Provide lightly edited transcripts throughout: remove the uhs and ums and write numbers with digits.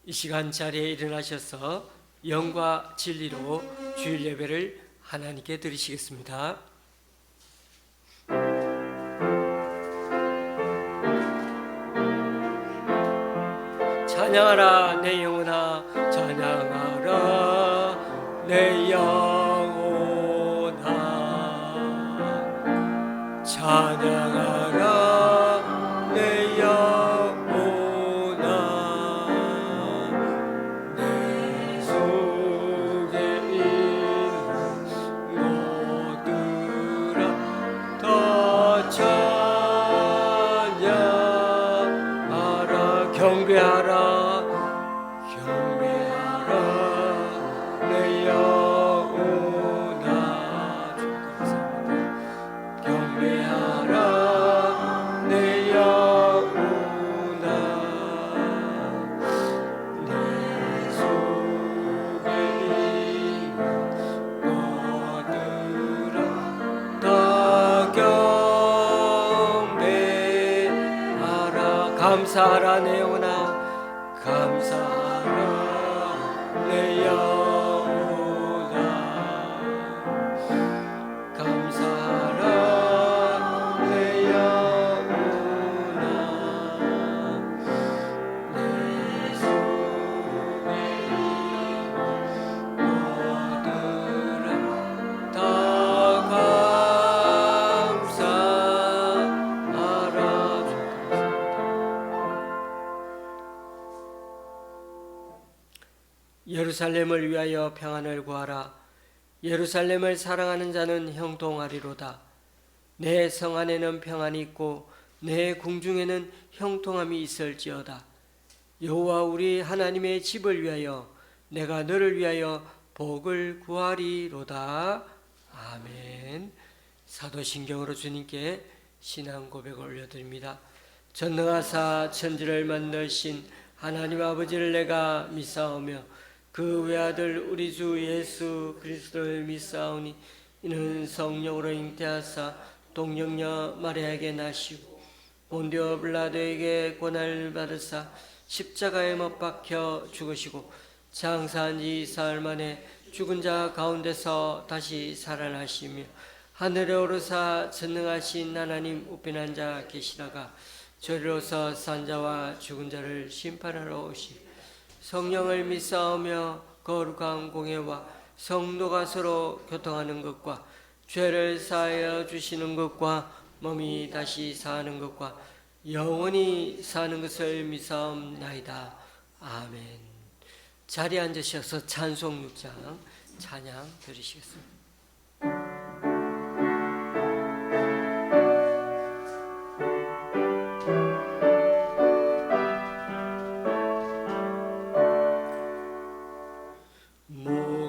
이 시간 자리에 일어나셔서 영과 진리로 주일 예배를 하나님께 드리시겠습니다. 찬양하라 내 영혼아, 찬양하라 내 영혼아, 찬양하라 내 영혼아, 내 속에 있는 모두라 다 찬양하라. 경배하라 내 영혼아. 경배하라 내 영혼아, 내 속에 있는 것들아 다 경배하라. 감사하라 내 영혼아, 감사하라 내 영혼아, 감사하라 내 영혼아, 내 속에 있는 것들아 다 감사하라. 예루살렘을 위하여 평안을 구하라. 예루살렘을 사랑하는 자는 형통하리로다. 내 성 안에는 평안이 있고 내 궁중에는 형통함이 있을지어다. 여호와 우리 하나님의 집을 위하여 내가 너를 위하여 복을 구하리로다. 아멘. 사도신경으로 주님께 신앙 고백을 올려드립니다. 전능하사 천지를 만드신 하나님 아버지를 내가 믿사오며 그 외아들 우리 주 예수 그리스도를 믿사오니 이는 성령으로 잉태하사 동정녀 마리아에게 나시고 본디오 빌라도에게 고난을 받으사 십자가에 못 박혀 죽으시고 장사한 지 사흘 만에 죽은 자 가운데서 다시 살아나시며 하늘에 오르사 전능하신 하나님 우편한 자 계시다가 저리로서 산 자와 죽은 자를 심판하러 오시고 성령을 믿사오며 거룩한 공예와 성도가 서로 교통하는 것과 죄를 사하여 주시는 것과 몸이 다시 사는 것과 영원히 사는 것을 믿사옵나이다. 아멘. 자리에 앉으셔서 찬송 6장 찬양 들으시겠습니다.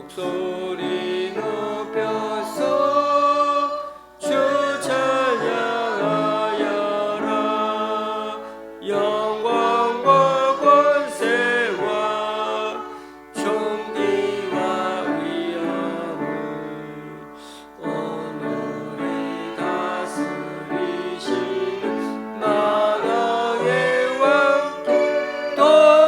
목소리 높여서 주 찬양하여라. 영광과 권세와 존귀와 위엄을 오늘이 다스리시는 만왕의 왕께 돌려라.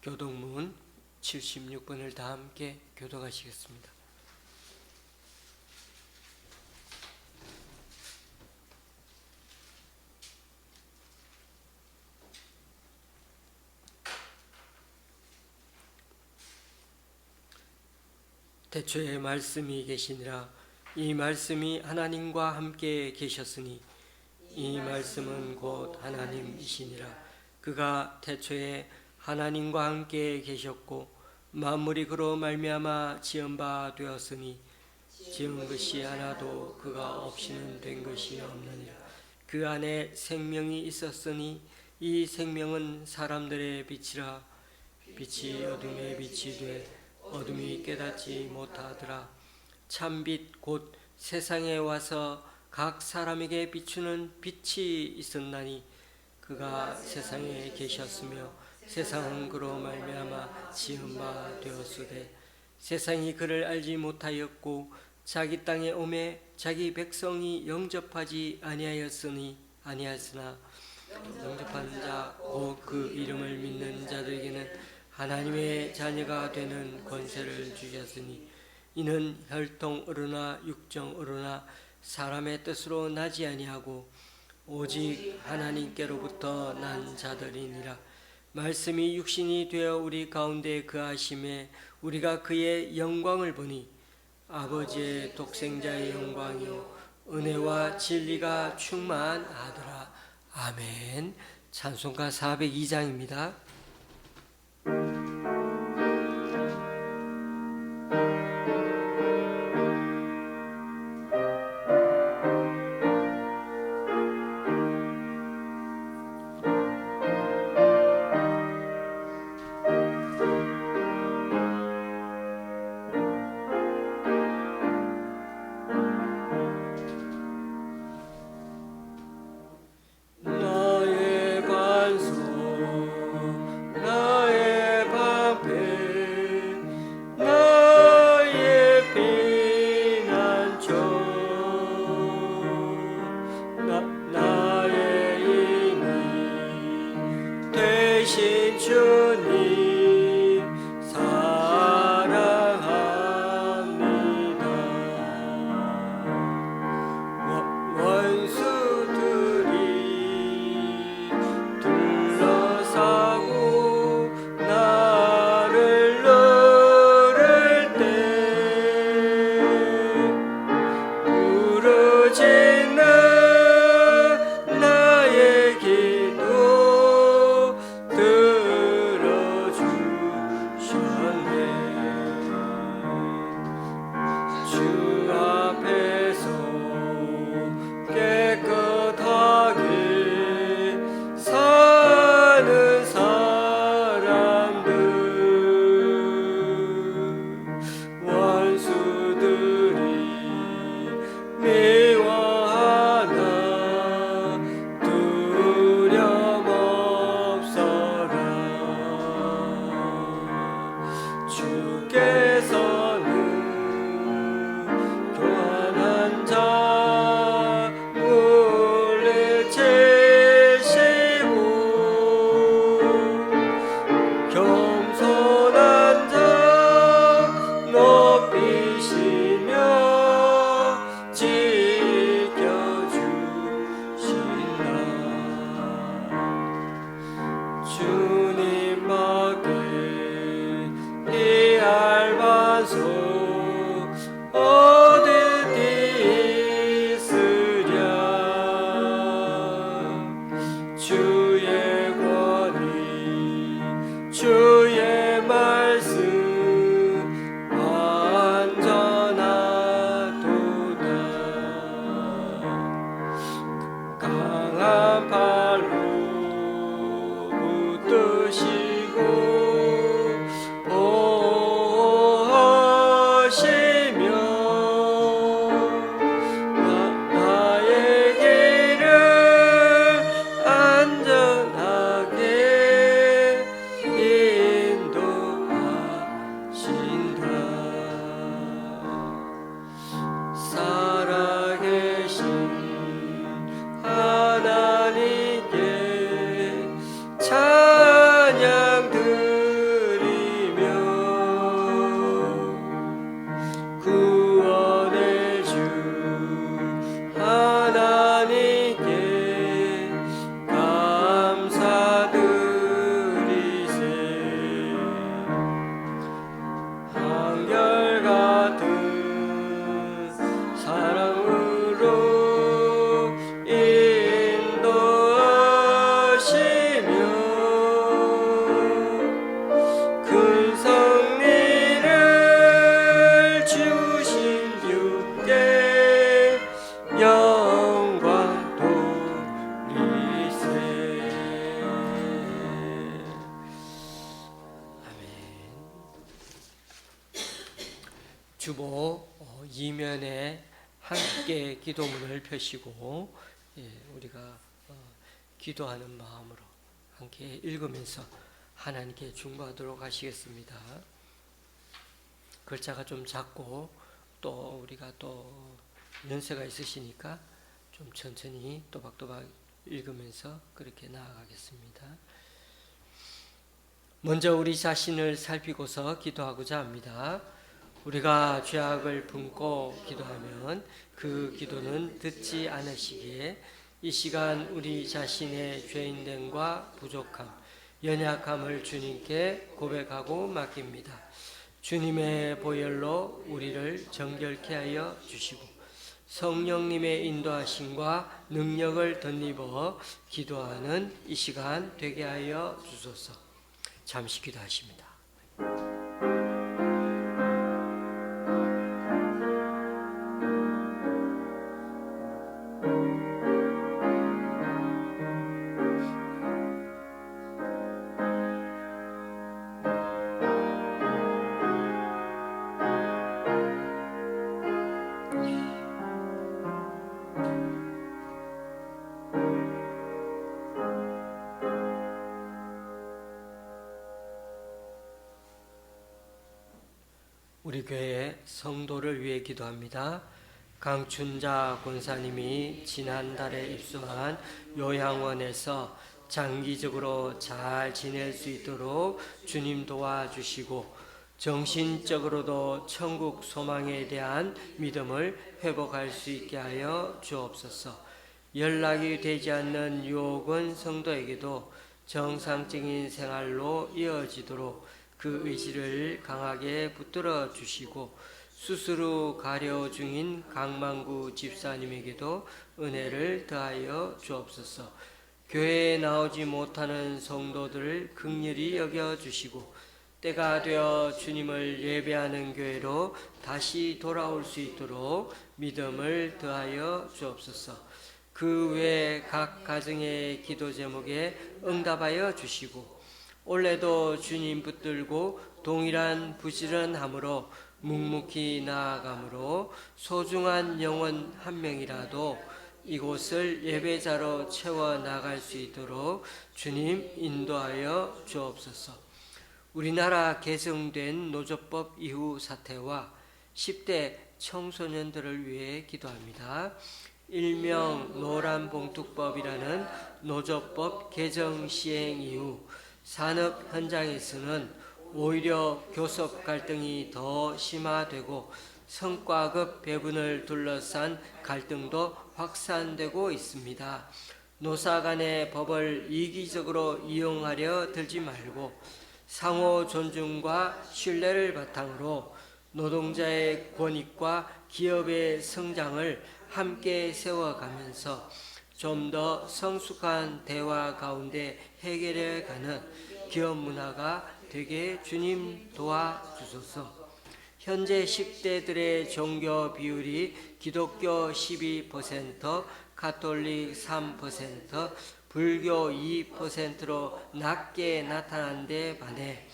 교독문 76번을 다 함께 교독하시겠습니다. 태초에 말씀이 계시니라. 이 말씀이 하나님과 함께 계셨으니 이 말씀은 곧 하나님이시니라. 그가 태초에 하나님과 함께 계셨고 만물이 그로 말미암아 지은 바 되었으니 지은 것이 하나도 그가 없이는 된 것이 없느니라. 그 안에 생명이 있었으니 이 생명은 사람들의 빛이라. 빛이 어둠에 빛이 돼 어둠이 깨닫지 못하더라. 참빛 곧 세상에 와서 각 사람에게 비추는 빛이 있었나니 그가 세상에 계셨으며 세상은 그로 말미암아 지은 바 되었으되 세상이 그를 알지 못하였고 자기 땅에 오매 자기 백성이 영접하지 아니하였으나 영접한 자 곧 그 이름을 믿는 자들에게는 하나님의 자녀가 되는 권세를 주셨으니 이는 혈통으로나 육정으로나 사람의 뜻으로 나지 아니하고 오직 하나님께로부터 난 자들이니라. 말씀이 육신이 되어 우리 가운데 거하심에 우리가 그의 영광을 보니 아버지의 독생자의 영광이요 은혜와 진리가 충만하더라. 아멘. 찬송가 402장입니다. 주보 이면에 함께 기도문을 펴시고 우리가 기도하는 마음으로 함께 읽으면서 하나님께 중보하도록 하시겠습니다. 글자가 좀 작고 또 우리가 또 연세가 있으시니까 좀 천천히 또박또박 읽으면서 그렇게 나아가겠습니다. 먼저 우리 자신을 살피고서 기도하고자 합니다. 우리가 죄악을 품고 기도하면 그 기도는 듣지 않으시기에 이 시간 우리 자신의 죄인됨과 부족함, 연약함을 주님께 고백하고 맡깁니다. 주님의 보혈로 우리를 정결케 하여 주시고 성령님의 인도하심과 능력을 덧입어 기도하는 이 시간 되게 하여 주소서. 잠시 기도하십니다. 우리 교회 성도를 위해 기도합니다. 강춘자 권사님이 지난달에 입소한 요양원에서 장기적으로 잘 지낼 수 있도록 주님 도와주시고 정신적으로도 천국 소망에 대한 믿음을 회복할 수 있게 하여 주옵소서. 연락이 되지 않는 유옥은 성도에게도 정상적인 생활로 이어지도록 그 의지를 강하게 붙들어 주시고 수술 후 가려 중인 강만구 집사님에게도 은혜를 더하여 주옵소서. 교회에 나오지 못하는 성도들을 긍휼히 여겨 주시고 때가 되어 주님을 예배하는 교회로 다시 돌아올 수 있도록 믿음을 더하여 주옵소서. 그 외 각 가정의 기도 제목에 응답하여 주시고 올해도 주님 붙들고 동일한 부지런함으로 묵묵히 나아감으로 소중한 영혼 한 명이라도 이곳을 예배자로 채워 나갈 수 있도록 주님 인도하여 주옵소서. 우리나라 개정된 노조법 이후 사태와 10대 청소년들을 위해 기도합니다. 일명 노란봉투법이라는 노조법 개정 시행 이후 산업 현장에서는 오히려 교섭 갈등이 더 심화되고 성과급 배분을 둘러싼 갈등도 확산되고 있습니다. 노사 간의 법을 이기적으로 이용하려 들지 말고 상호 존중과 신뢰를 바탕으로 노동자의 권익과 기업의 성장을 함께 세워가면서 좀 더 성숙한 대화 가운데 해결해가는 기업 문화가 되게 주님 도와주소서. 현재 10대들의 종교 비율이 기독교 12%, 가톨릭 3%, 불교 2%로 낮게 나타난 데 반해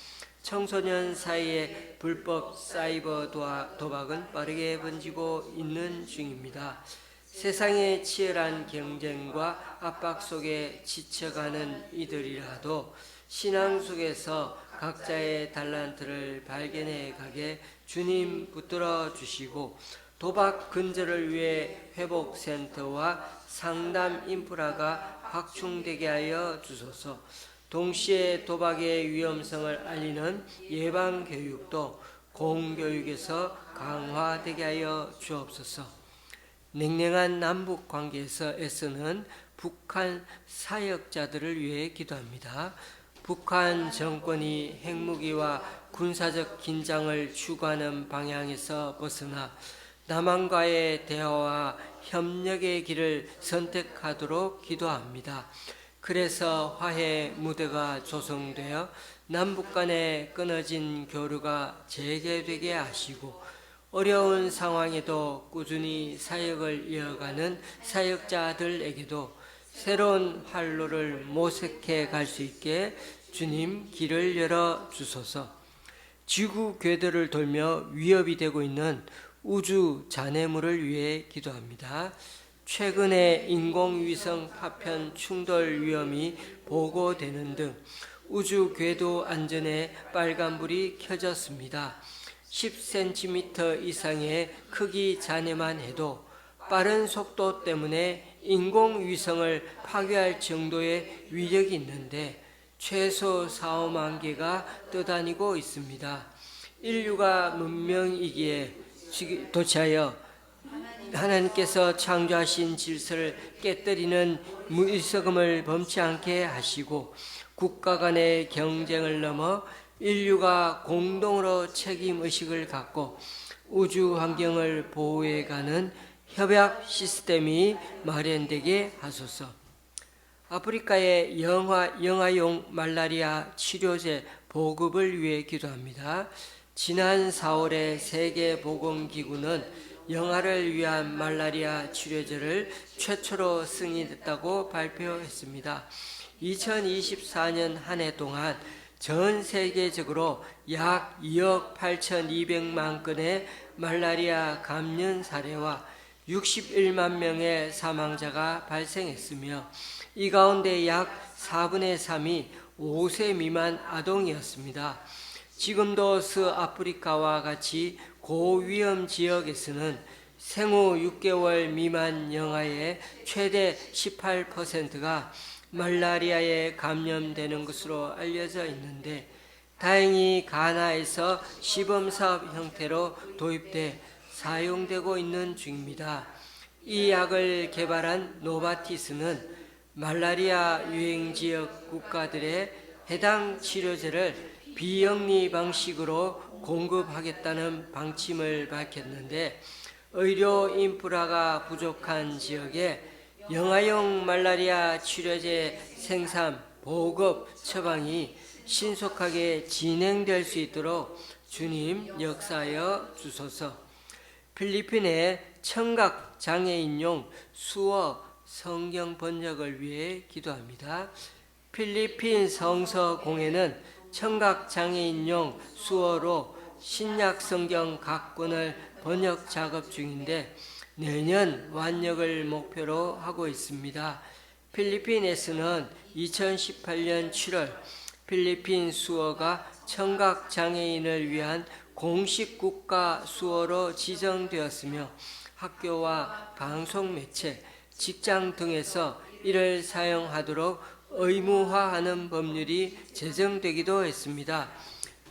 청소년 사이에 불법 사이버 도박은 빠르게 번지고 있는 중입니다. 세상의 치열한 경쟁과 압박 속에 지쳐가는 이들이라도 신앙 속에서 각자의 달란트를 발견해 가게 주님 붙들어 주시고 도박 근절을 위해 회복센터와 상담 인프라가 확충되게 하여 주소서. 동시에 도박의 위험성을 알리는 예방교육도 공교육에서 강화되게 하여 주옵소서. 냉랭한 남북 관계에서 애쓰는 북한 사역자들을 위해 기도합니다. 북한 정권이 핵무기와 군사적 긴장을 추구하는 방향에서 벗어나 남한과의 대화와 협력의 길을 선택하도록 기도합니다. 그래서 화해 무대가 조성되어 남북 간의 끊어진 교류가 재개되게 하시고 어려운 상황에도 꾸준히 사역을 이어가는 사역자들에게도 새로운 활로를 모색해 갈 수 있게 주님 길을 열어 주소서. 지구 궤도를 돌며 위협이 되고 있는 우주 잔해물을 위해 기도합니다. 최근에 인공위성 파편 충돌 위험이 보고되는 등 우주 궤도 안전에 빨간불이 켜졌습니다. 10cm 이상의 크기 자네만 해도 빠른 속도 때문에 인공위성을 파괴할 정도의 위력이 있는데 최소 4~5만 개가 떠다니고 있습니다. 인류가 문명이기에 도취하여 하나님께서 창조하신 질서를 깨뜨리는 무의석음을 범치 않게 하시고 국가 간의 경쟁을 넘어 인류가 공동으로 책임의식을 갖고 우주 환경을 보호해가는 협약 시스템이 마련되게 하소서. 아프리카의 영아용 말라리아 치료제 보급을 위해 기도합니다. 지난 4월에 세계보건기구는 영아를 위한 말라리아 치료제를 최초로 승인했다고 발표했습니다. 2024년 한 해 동안 전 세계적으로 약 2억 8,200만 건의 말라리아 감염 사례와 61만 명의 사망자가 발생했으며 이 가운데 약 4분의 3이 5세 미만 아동이었습니다. 지금도 서아프리카와 같이 고위험 지역에서는 생후 6개월 미만 영아의 최대 18%가 말라리아에 감염되는 것으로 알려져 있는데 다행히 가나에서 시범사업 형태로 도입돼 사용되고 있는 중입니다. 이 약을 개발한 노바티스는 말라리아 유행지역 국가들의 해당 치료제를 비영리 방식으로 공급하겠다는 방침을 밝혔는데 의료 인프라가 부족한 지역에 영아용 말라리아 치료제 생산, 보급, 처방이 신속하게 진행될 수 있도록 주님 역사하여 주소서. 필리핀의 청각 장애인용 수어 성경 번역을 위해 기도합니다. 필리핀 성서공회는 청각 장애인용 수어로 신약 성경 각 권을 번역 작업 중인데 내년 완역을 목표로 하고 있습니다. 필리핀에서는 2018년 7월 필리핀 수어가 청각 장애인을 위한 공식 국가 수어로 지정되었으며 학교와 방송 매체, 직장 등에서 이를 사용하도록 의무화하는 법률이 제정되기도 했습니다.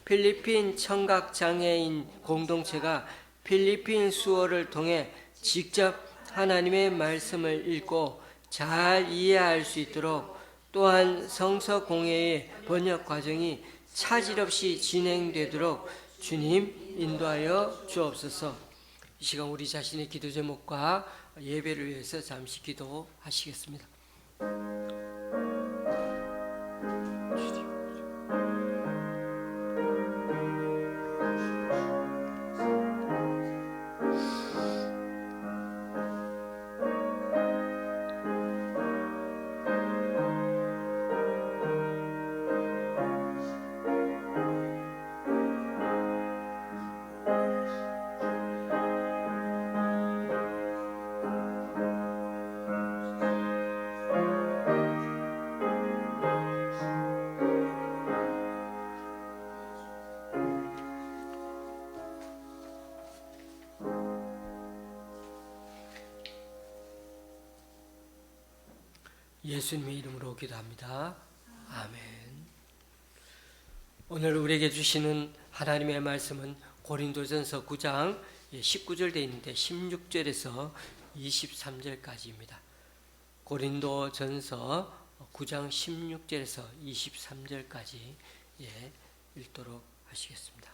필리핀 청각 장애인 공동체가 필리핀 수어를 통해 직접 하나님의 말씀을 읽고 잘 이해할 수 있도록 또한 성서공회의 번역 과정이 차질 없이 진행되도록 주님 인도하여 주옵소서. 이 시간 우리 자신의 기도 제목과 예배를 위해서 잠시 기도하시겠습니다. 예수님의 이름으로 기도합니다. 아멘. 오늘 우리에게 주시는 하나님의 말씀은 고린도전서 9장 19절 되어 있는데 16절에서 23절까지입니다. 고린도전서 9장 16절에서 23절까지 읽도록 하시겠습니다.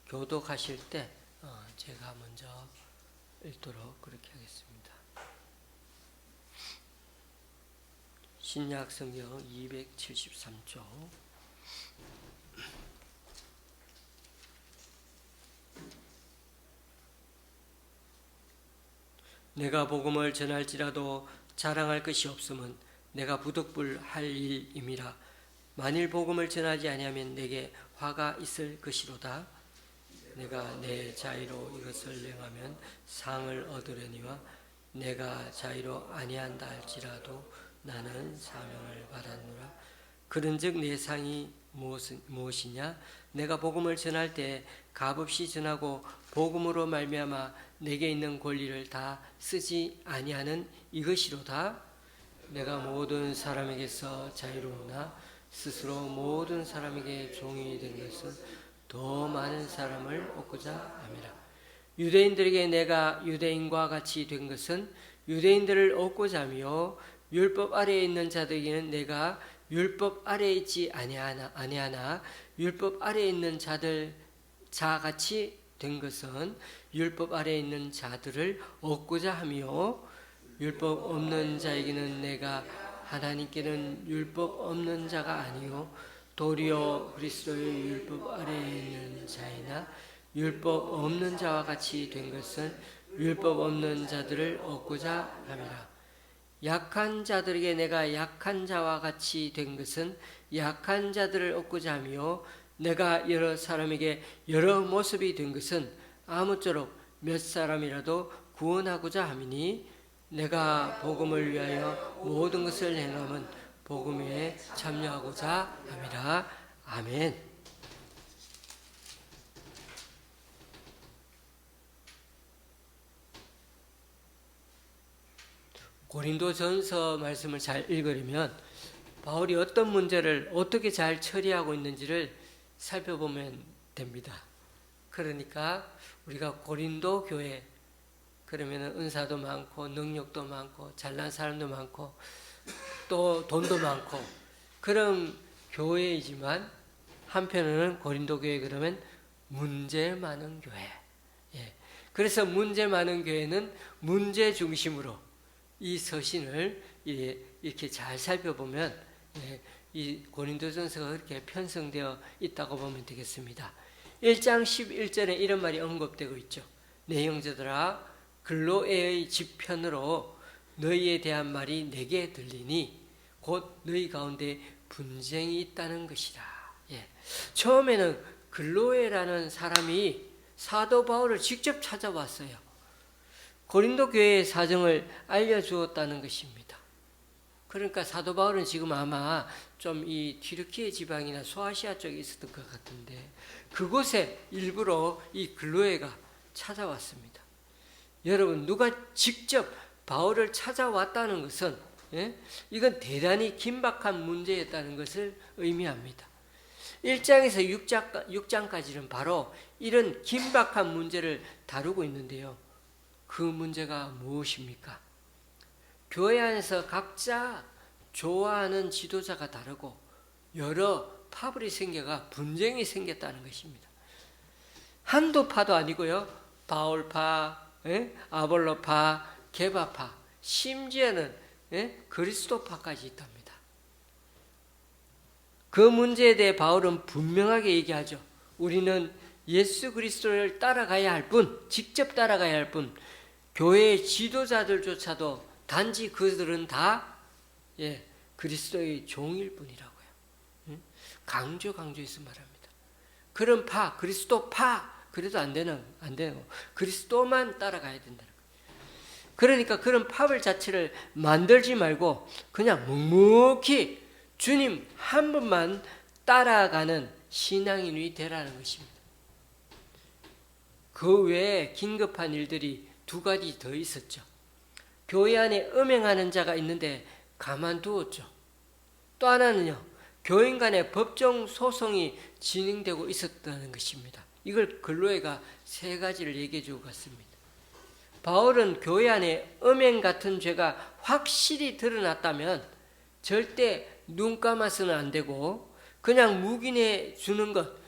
교독하실 때 제가 먼저 읽도록 그렇게 하겠습니다. 신약 성경 273조. 내가 복음을 전할지라도 자랑할 것이 없으면 내가 부득불할 일임이라. 만일 복음을 전하지 아니하면 내게 화가 있을 것이로다. 내가 내 자의로 이것을 행하면 상을 얻으려니와 내가 자의로 아니한다 할지라도 나는 사명을 받았노라. 그런즉 내 상이 무엇이냐? 내가 복음을 전할 때 값없이 전하고 복음으로 말미암아 내게 있는 권리를 다 쓰지 아니하는 이것이로다. 내가 모든 사람에게서 자유로우나 스스로 모든 사람에게 종이 된 것은 더 많은 사람을 얻고자 함이라. 유대인들에게 내가 유대인과 같이 된 것은 유대인들을 얻고자 하며 율법 아래에 있는 자들에게는 내가 율법 아래에 있지 아니하나 율법 아래에 있는 자같이 된 것은 율법 아래에 있는 자들을 얻고자 하며 율법 없는 자에게는 내가 하나님께는 율법 없는 자가 아니요 도리어 그리스도의 율법 아래에 있는 자이나 율법 없는 자와 같이 된 것은 율법 없는 자들을 얻고자 함이라. 약한 자들에게 내가 약한 자와 같이 된 것은 약한 자들을 얻고자 하며 내가 여러 사람에게 여러 모습이 된 것은 아무쪼록 몇 사람이라도 구원하고자 함이니 내가 복음을 위하여 모든 것을 행함은 복음에 참여하고자 함이라. 아멘. 고린도전서 말씀을 잘 읽으려면 바울이 어떤 문제를 어떻게 잘 처리하고 있는지를 살펴보면 됩니다. 그러니까 우리가 고린도 교회 그러면 은사도 많고 능력도 많고 잘난 사람도 많고 또 돈도 많고 그런 교회이지만 한편으로는 고린도 교회 그러면 문제 많은 교회. 그래서 문제 많은 교회는 문제 중심으로 이 서신을 이렇게 잘 살펴보면 이 고린도전서가 그렇게 편성되어 있다고 보면 되겠습니다. 1장 11절에 이런 말이 언급되고 있죠. 내 형제들아 글로에의 지편으로 너희에 대한 말이 내게 들리니 곧 너희 가운데 분쟁이 있다는 것이라. 처음에는 글로에라는 사람이 사도 바울을 직접 찾아왔어요. 고린도 교회의 사정을 알려주었다는 것입니다. 그러니까 사도 바울은 지금 아마 좀 이 튀르키예 지방이나 소아시아 쪽에 있었던 것 같은데 그곳에 일부러 이 글로에가 찾아왔습니다. 여러분 누가 직접 바울을 찾아왔다는 것은 이건 대단히 긴박한 문제였다는 것을 의미합니다. 1장에서 6장까지는 바로 이런 긴박한 문제를 다루고 있는데요. 그 문제가 무엇입니까? 교회 안에서 각자 좋아하는 지도자가 다르고 여러 파벌이 생겨가 분쟁이 생겼다는 것입니다. 한두 파도 아니고요. 바울파, 아볼로파, 게바파, 심지어는 그리스도파까지 있답니다. 그 문제에 대해 바울은 분명하게 얘기하죠. 우리는 예수 그리스도를 따라가야 할 뿐, 직접 따라가야 할 뿐, 교회의 지도자들조차도 단지 그들은 다 그리스도의 종일 뿐이라고요. 강조해서 말합니다. 그런 파, 그리스도 파 그래도 안 되고 그리스도만 따라가야 된다는 거예요. 그러니까 그런 파벌 자체를 만들지 말고 그냥 묵묵히 주님 한 분만 따라가는 신앙인이 되라는 것입니다. 그 외에 긴급한 일들이 두 가지 더 있었죠. 교회 안에 음행하는 자가 있는데 가만두었죠. 또 하나는요. 교인 간의 법정 소송이 진행되고 있었다는 것입니다. 이걸 글로에가 세 가지를 얘기해 주고 갔습니다. 바울은 교회 안에 음행 같은 죄가 확실히 드러났다면 절대 눈 감아서는 안 되고 그냥 묵인해 주는 것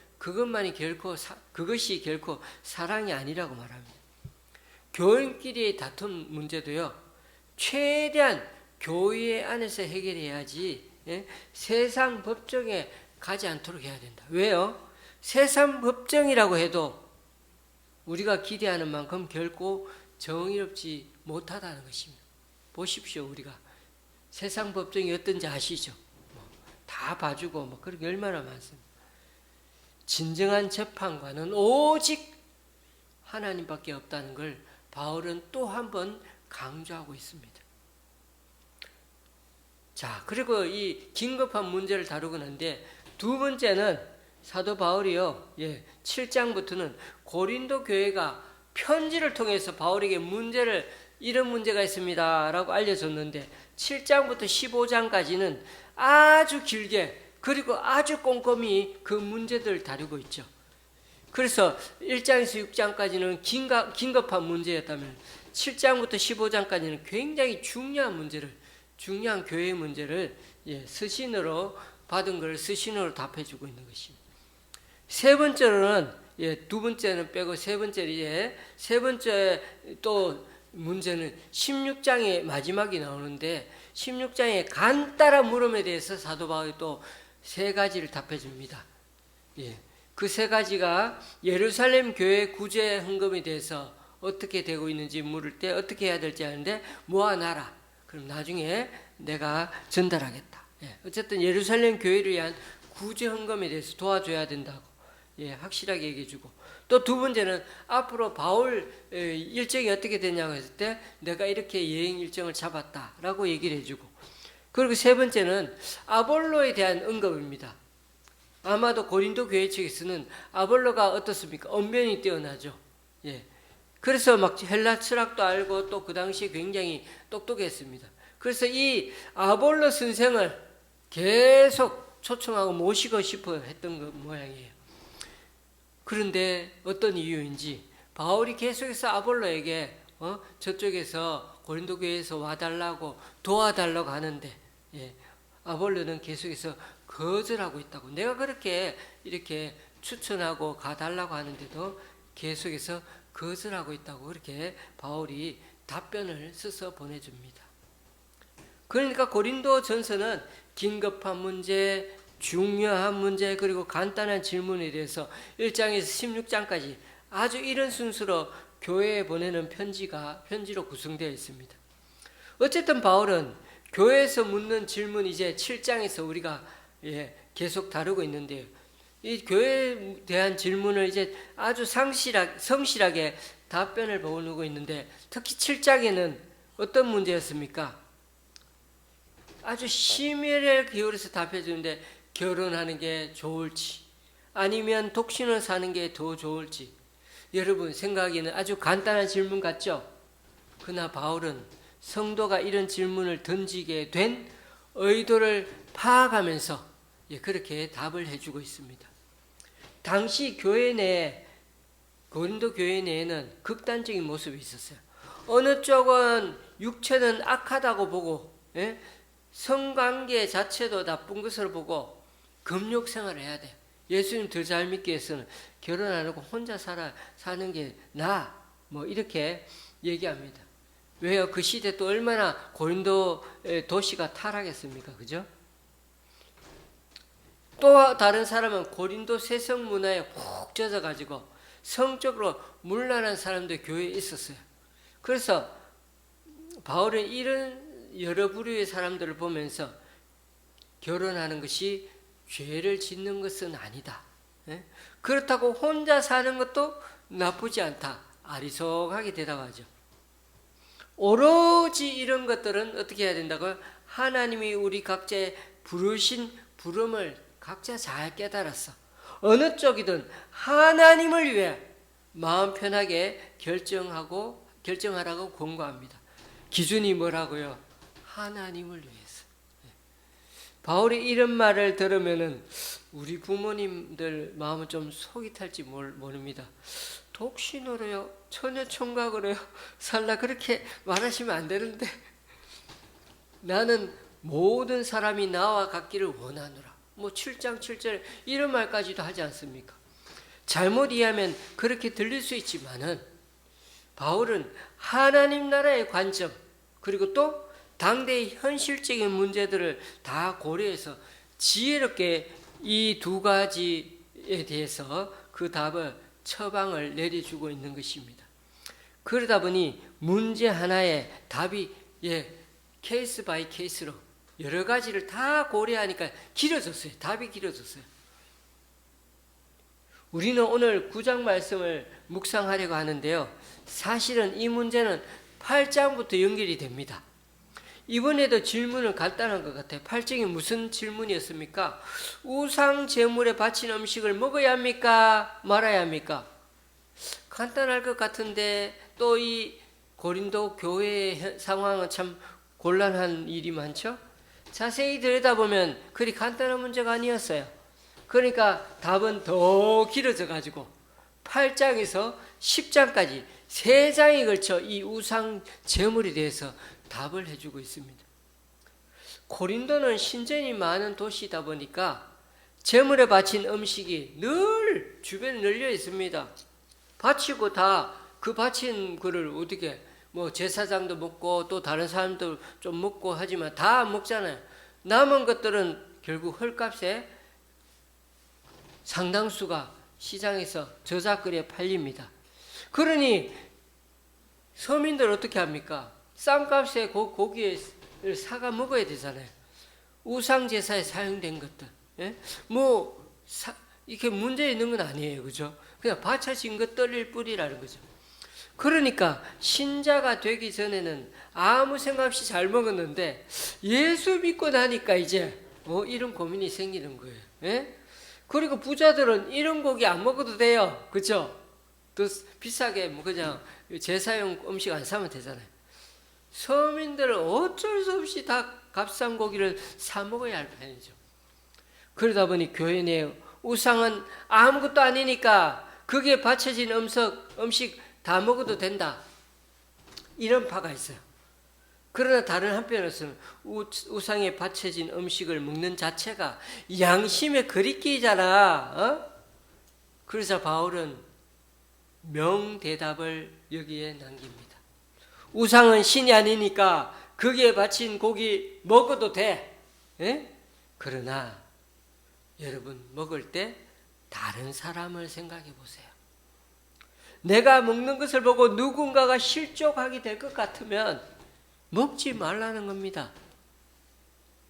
그것이 결코 사랑이 아니라고 말합니다. 교인끼리의 다툼 문제도요. 최대한 교회 안에서 해결해야지 세상 법정에 가지 않도록 해야 된다. 왜요? 세상 법정이라고 해도 우리가 기대하는 만큼 결코 정의롭지 못하다는 것입니다. 보십시오. 우리가 세상 법정이 어떤지 아시죠? 다 봐주고 그런 게 얼마나 많습니다. 진정한 재판관은 오직 하나님밖에 없다는 걸 바울은 또 한 번 강조하고 있습니다. 자, 그리고 이 긴급한 문제를 다루고 있는데 두 번째는 사도 바울이요. 7장부터는 고린도 교회가 편지를 통해서 바울에게 이런 문제가 있습니다 라고 알려줬는데 7장부터 15장까지는 아주 길게 그리고 아주 꼼꼼히 그 문제들을 다루고 있죠. 그래서 1장에서 6장까지는 긴급한 문제였다면 7장부터 15장까지는 굉장히 중요한 교회의 문제를 서신으로 받은 것을 서신으로 답해주고 있는 것입니다. 세 번째로는 두 번째는 빼고 세 번째 또 문제는 16장의 마지막이 나오는데 16장의 간단한 물음에 대해서 사도 바울이 또 세 가지를 답해 줍니다. 그 세 가지가 예루살렘 교회 구제 헌금에 대해서 어떻게 되고 있는지 물을 때 어떻게 해야 될지 아는데 모아놔라. 그럼 나중에 내가 전달하겠다. 어쨌든 예루살렘 교회를 위한 구제 헌금에 대해서 도와줘야 된다고 확실하게 얘기해 주고, 또 두 번째는 앞으로 바울 일정이 어떻게 되냐고 했을 때 내가 이렇게 여행 일정을 잡았다라고 얘기를 해주고, 그리고 세 번째는 아볼로에 대한 언급입니다. 아마도 고린도 교회 측에서는 아볼로가 어떻습니까? 언변이 뛰어나죠. 그래서 막 헬라 철학도 알고 또 그 당시에 굉장히 똑똑했습니다. 그래서 이 아볼로 선생을 계속 초청하고 모시고 싶어 했던 그 모양이에요. 그런데 어떤 이유인지 바울이 계속해서 아볼로에게 저쪽에서 고린도 교회에서 와달라고 도와달라고 하는데 아볼로는 계속해서 거절하고 있다고. 내가 그렇게 이렇게 추천하고 가달라고 하는데도 계속해서 거절하고 있다고 그렇게 바울이 답변을 써서 보내줍니다. 그러니까 고린도 전서는 긴급한 문제, 중요한 문제, 그리고 간단한 질문에 대해서 1장에서 16장까지 아주 이런 순서로 교회에 보내는 편지로 구성되어 있습니다. 어쨌든 바울은 교회에서 묻는 질문 이제 7장에서 우리가 계속 다루고 있는데요. 이 교회에 대한 질문을 이제 아주 성실하게 답변을 보내고 있는데, 특히 7장에는 어떤 문제였습니까? 아주 심혈을 기울여서 답해 주는데, 결혼하는 게 좋을지 아니면 독신을 사는 게 더 좋을지, 여러분 생각에는 아주 간단한 질문 같죠? 그러나 바울은 성도가 이런 질문을 던지게 된 의도를 파악하면서 그렇게 답을 해주고 있습니다. 당시 교회 내에, 고린도 교회 내에는 극단적인 모습이 있었어요. 어느 쪽은 육체는 악하다고 보고 성관계 자체도 나쁜 것으로 보고 금욕 생활을 해야 돼. 예수님 더 잘 믿기 위해서는 결혼 안 하고 혼자 사는 게 나아. 이렇게 얘기합니다. 왜요? 그 시대 또 얼마나 고린도 도시가 타락했습니까? 그죠? 또 다른 사람은 고린도 세성 문화에 푹 젖어가지고 성적으로 문란한 사람도 교회에 있었어요. 그래서 바울은 이런 여러 부류의 사람들을 보면서 결혼하는 것이 죄를 짓는 것은 아니다. 그렇다고 혼자 사는 것도 나쁘지 않다. 아리송하게 대답하죠. 오로지 이런 것들은 어떻게 해야 된다고요? 하나님이 우리 각자의 부르신 부름을 각자 잘 깨달았어. 어느 쪽이든 하나님을 위해 마음 편하게 결정하라고 권고합니다. 기준이 뭐라고요? 하나님을 위해서. 바울이 이런 말을 들으면은 우리 부모님들 마음은 좀 속이 탈지 모릅니다. 독신으로요, 처녀총각으로요 살라 그렇게 말하시면 안 되는데, 나는 모든 사람이 나와 같기를 원하노라. 7장 7절 이런 말까지도 하지 않습니까? 잘못 이해하면 그렇게 들릴 수 있지만은 바울은 하나님 나라의 관점, 그리고 또 당대의 현실적인 문제들을 다 고려해서 지혜롭게 이 두 가지에 대해서 그 처방을 내려주고 있는 것입니다. 그러다 보니 문제 하나에 답이 케이스 바이 케이스로 여러 가지를 다 고려하니까 길어졌어요. 답이 길어졌어요. 우리는 오늘 9장 말씀을 묵상하려고 하는데요. 사실은 이 문제는 8장부터 연결이 됩니다. 이번에도 질문은 간단한 것 같아요. 8장이 무슨 질문이었습니까? 우상 제물에 바친 음식을 먹어야 합니까? 말아야 합니까? 간단할 것 같은데 또 이 고린도 교회의 상황은 참 곤란한 일이 많죠? 자세히 들여다보면 그리 간단한 문제가 아니었어요. 그러니까 답은 더 길어져 가지고 8장에서 10장까지 3장에 걸쳐 이 우상 제물에 대해서 답을 해주고 있습니다. 고린도는 신전이 많은 도시이다 보니까 제물에 바친 음식이 늘 주변에 널려 있습니다. 바치고 다 그 바친 거를 어떻게 뭐 제사장도 먹고 또 다른 사람도 좀 먹고 하지만 다 먹잖아요. 남은 것들은 결국 헐값에 상당수가 시장에서 저작거리에 팔립니다. 그러니 서민들 어떻게 합니까? 싼값에 고기를 사가 먹어야 되잖아요. 우상제사에 사용된 것들. 예? 이렇게 문제 있는 건 아니에요. 그죠? 그냥 바쳐진 것들일 뿐이라는 거죠. 그러니까 신자가 되기 전에는 아무 생각 없이 잘 먹었는데 예수 믿고 나니까 이제 이런 고민이 생기는 거예요. 예? 그리고 부자들은 이런 고기 안 먹어도 돼요. 그죠? 또 비싸게 뭐 그냥 제사용 음식 안 사면 되잖아요. 서민들은 어쩔 수 없이 다 값싼 고기를 사 먹어야 할 판이죠. 그러다 보니 교회 내 우상은 아무것도 아니니까 거기에 바쳐진 음식 다 먹어도 된다. 이런 파가 있어요. 그러나 다른 한편으로서는 우상에 바쳐진 음식을 먹는 자체가 양심의 거리끼잖아. 그래서 바울은 명대답을 여기에 남깁니다. 우상은 신이 아니니까 거기에 바친 고기 먹어도 돼. 예? 그러나 여러분 먹을 때 다른 사람을 생각해 보세요. 내가 먹는 것을 보고 누군가가 실족하게 될 것 같으면 먹지 말라는 겁니다.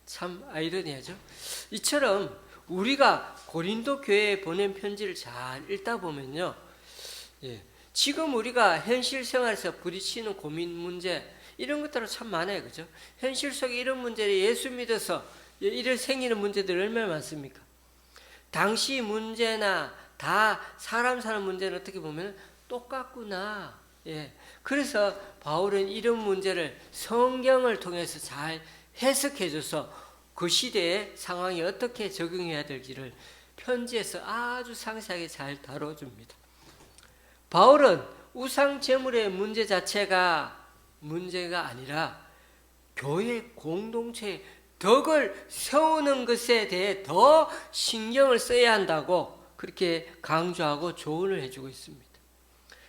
참 아이러니하죠. 이처럼 우리가 고린도 교회에 보낸 편지를 잘 읽다 보면요, 지금 우리가 현실 생활에서 부딪히는 고민 문제 이런 것들은 참 많아요. 그죠? 현실 속에 이런 문제를 예수 믿어서 이런 생기는 문제들이 얼마나 많습니까? 당시 문제나 다 사람 사는 문제는 어떻게 보면 똑같구나. 그래서 바울은 이런 문제를 성경을 통해서 잘 해석해줘서 그 시대의 상황에 어떻게 적용해야 될지를 편지에서 아주 상세하게 잘 다뤄줍니다. 바울은 우상 제물의 문제 자체가 문제가 아니라 교회 공동체의 덕을 세우는 것에 대해 더 신경을 써야 한다고 그렇게 강조하고 조언을 해주고 있습니다.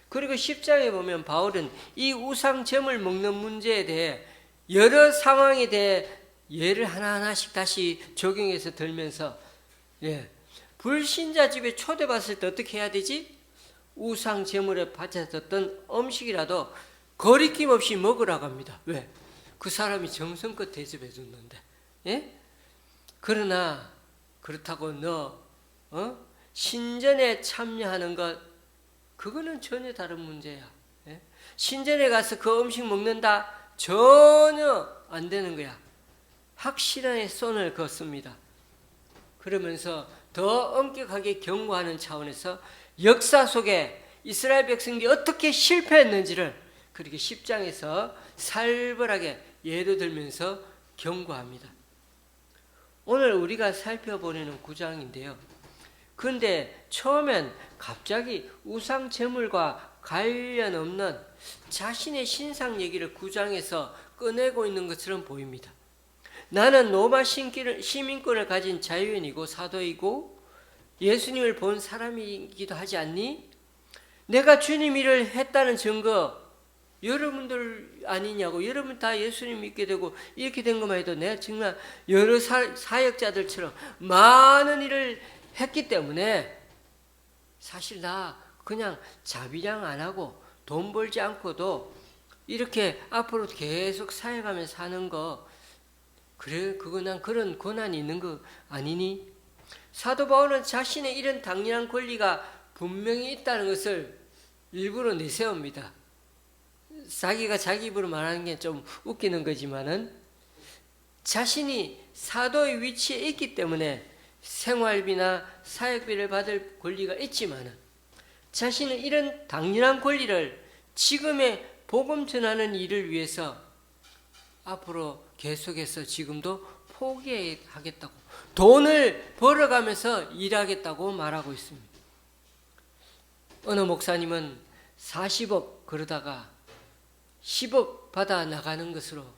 그리고 10장에 보면 바울은 이 우상 제물 먹는 문제에 대해 여러 상황에 대해 예를 하나하나씩 다시 적용해서 들면서 불신자 집에 초대받을 때 어떻게 해야 되지? 우상 제물에 바쳐졌던 음식이라도 거리낌 없이 먹으라고 합니다. 왜? 그 사람이 정성껏 대접해 줬는데. 그러나 그렇다고 신전에 참여하는 것 그거는 전혀 다른 문제야. 신전에 가서 그 음식 먹는다? 전혀 안 되는 거야. 확실하게 손을 걷습니다. 그러면서 더 엄격하게 경고하는 차원에서 역사 속에 이스라엘 백성들이 어떻게 실패했는지를 그렇게 10장에서 살벌하게 예를 들면서 경고합니다. 오늘 우리가 살펴보려는 9장인데요. 그런데 처음엔 갑자기 우상 제물과 관련 없는 자신의 신상 얘기를 9장에서 꺼내고 있는 것처럼 보입니다. 나는 로마 시민권을 가진 자유인이고 사도이고 예수님을 본 사람이기도 하지 않니? 내가 주님 일을 했다는 증거 여러분들 아니냐고. 여러분 다 예수님 믿게 되고 이렇게 된 것만 해도 내가 정말 여러 사역자들처럼 많은 일을 했기 때문에 사실 나 그냥 자비량 안 하고 돈 벌지 않고도 이렇게 앞으로 계속 사역하면서 사는 거 그래 그거 난 그런 권한이 있는 거 아니니? 사도 바울은 자신의 이런 당연한 권리가 분명히 있다는 것을 일부러 내세웁니다. 자기가 자기 입으로 말하는 게 좀 웃기는 거지만은 자신이 사도의 위치에 있기 때문에 생활비나 사역비를 받을 권리가 있지만 자신은 이런 당연한 권리를 지금의 복음 전하는 일을 위해서 앞으로 계속해서 지금도 포기하겠다고, 돈을 벌어가면서 일하겠다고 말하고 있습니다. 어느 목사님은 40억 그러다가 10억 받아 나가는 것으로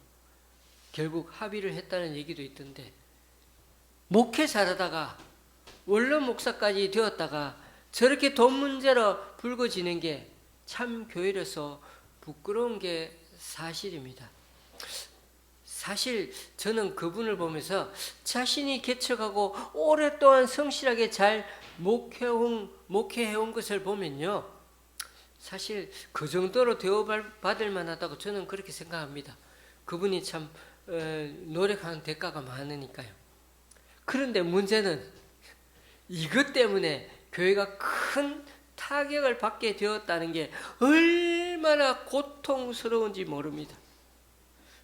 결국 합의를 했다는 얘기도 있던데, 목회 잘하다가 원로 목사까지 되었다가 저렇게 돈 문제로 불거지는 게 참 교회로서 부끄러운 게 사실입니다. 사실 저는 그분을 보면서 자신이 개척하고 오랫동안 성실하게 잘 목회해온 것을 보면요, 사실 그 정도로 대우받을 만하다고 저는 그렇게 생각합니다. 그분이 참 노력하는 대가가 많으니까요. 그런데 문제는 이것 때문에 교회가 큰 타격을 받게 되었다는 게 얼마나 고통스러운지 모릅니다.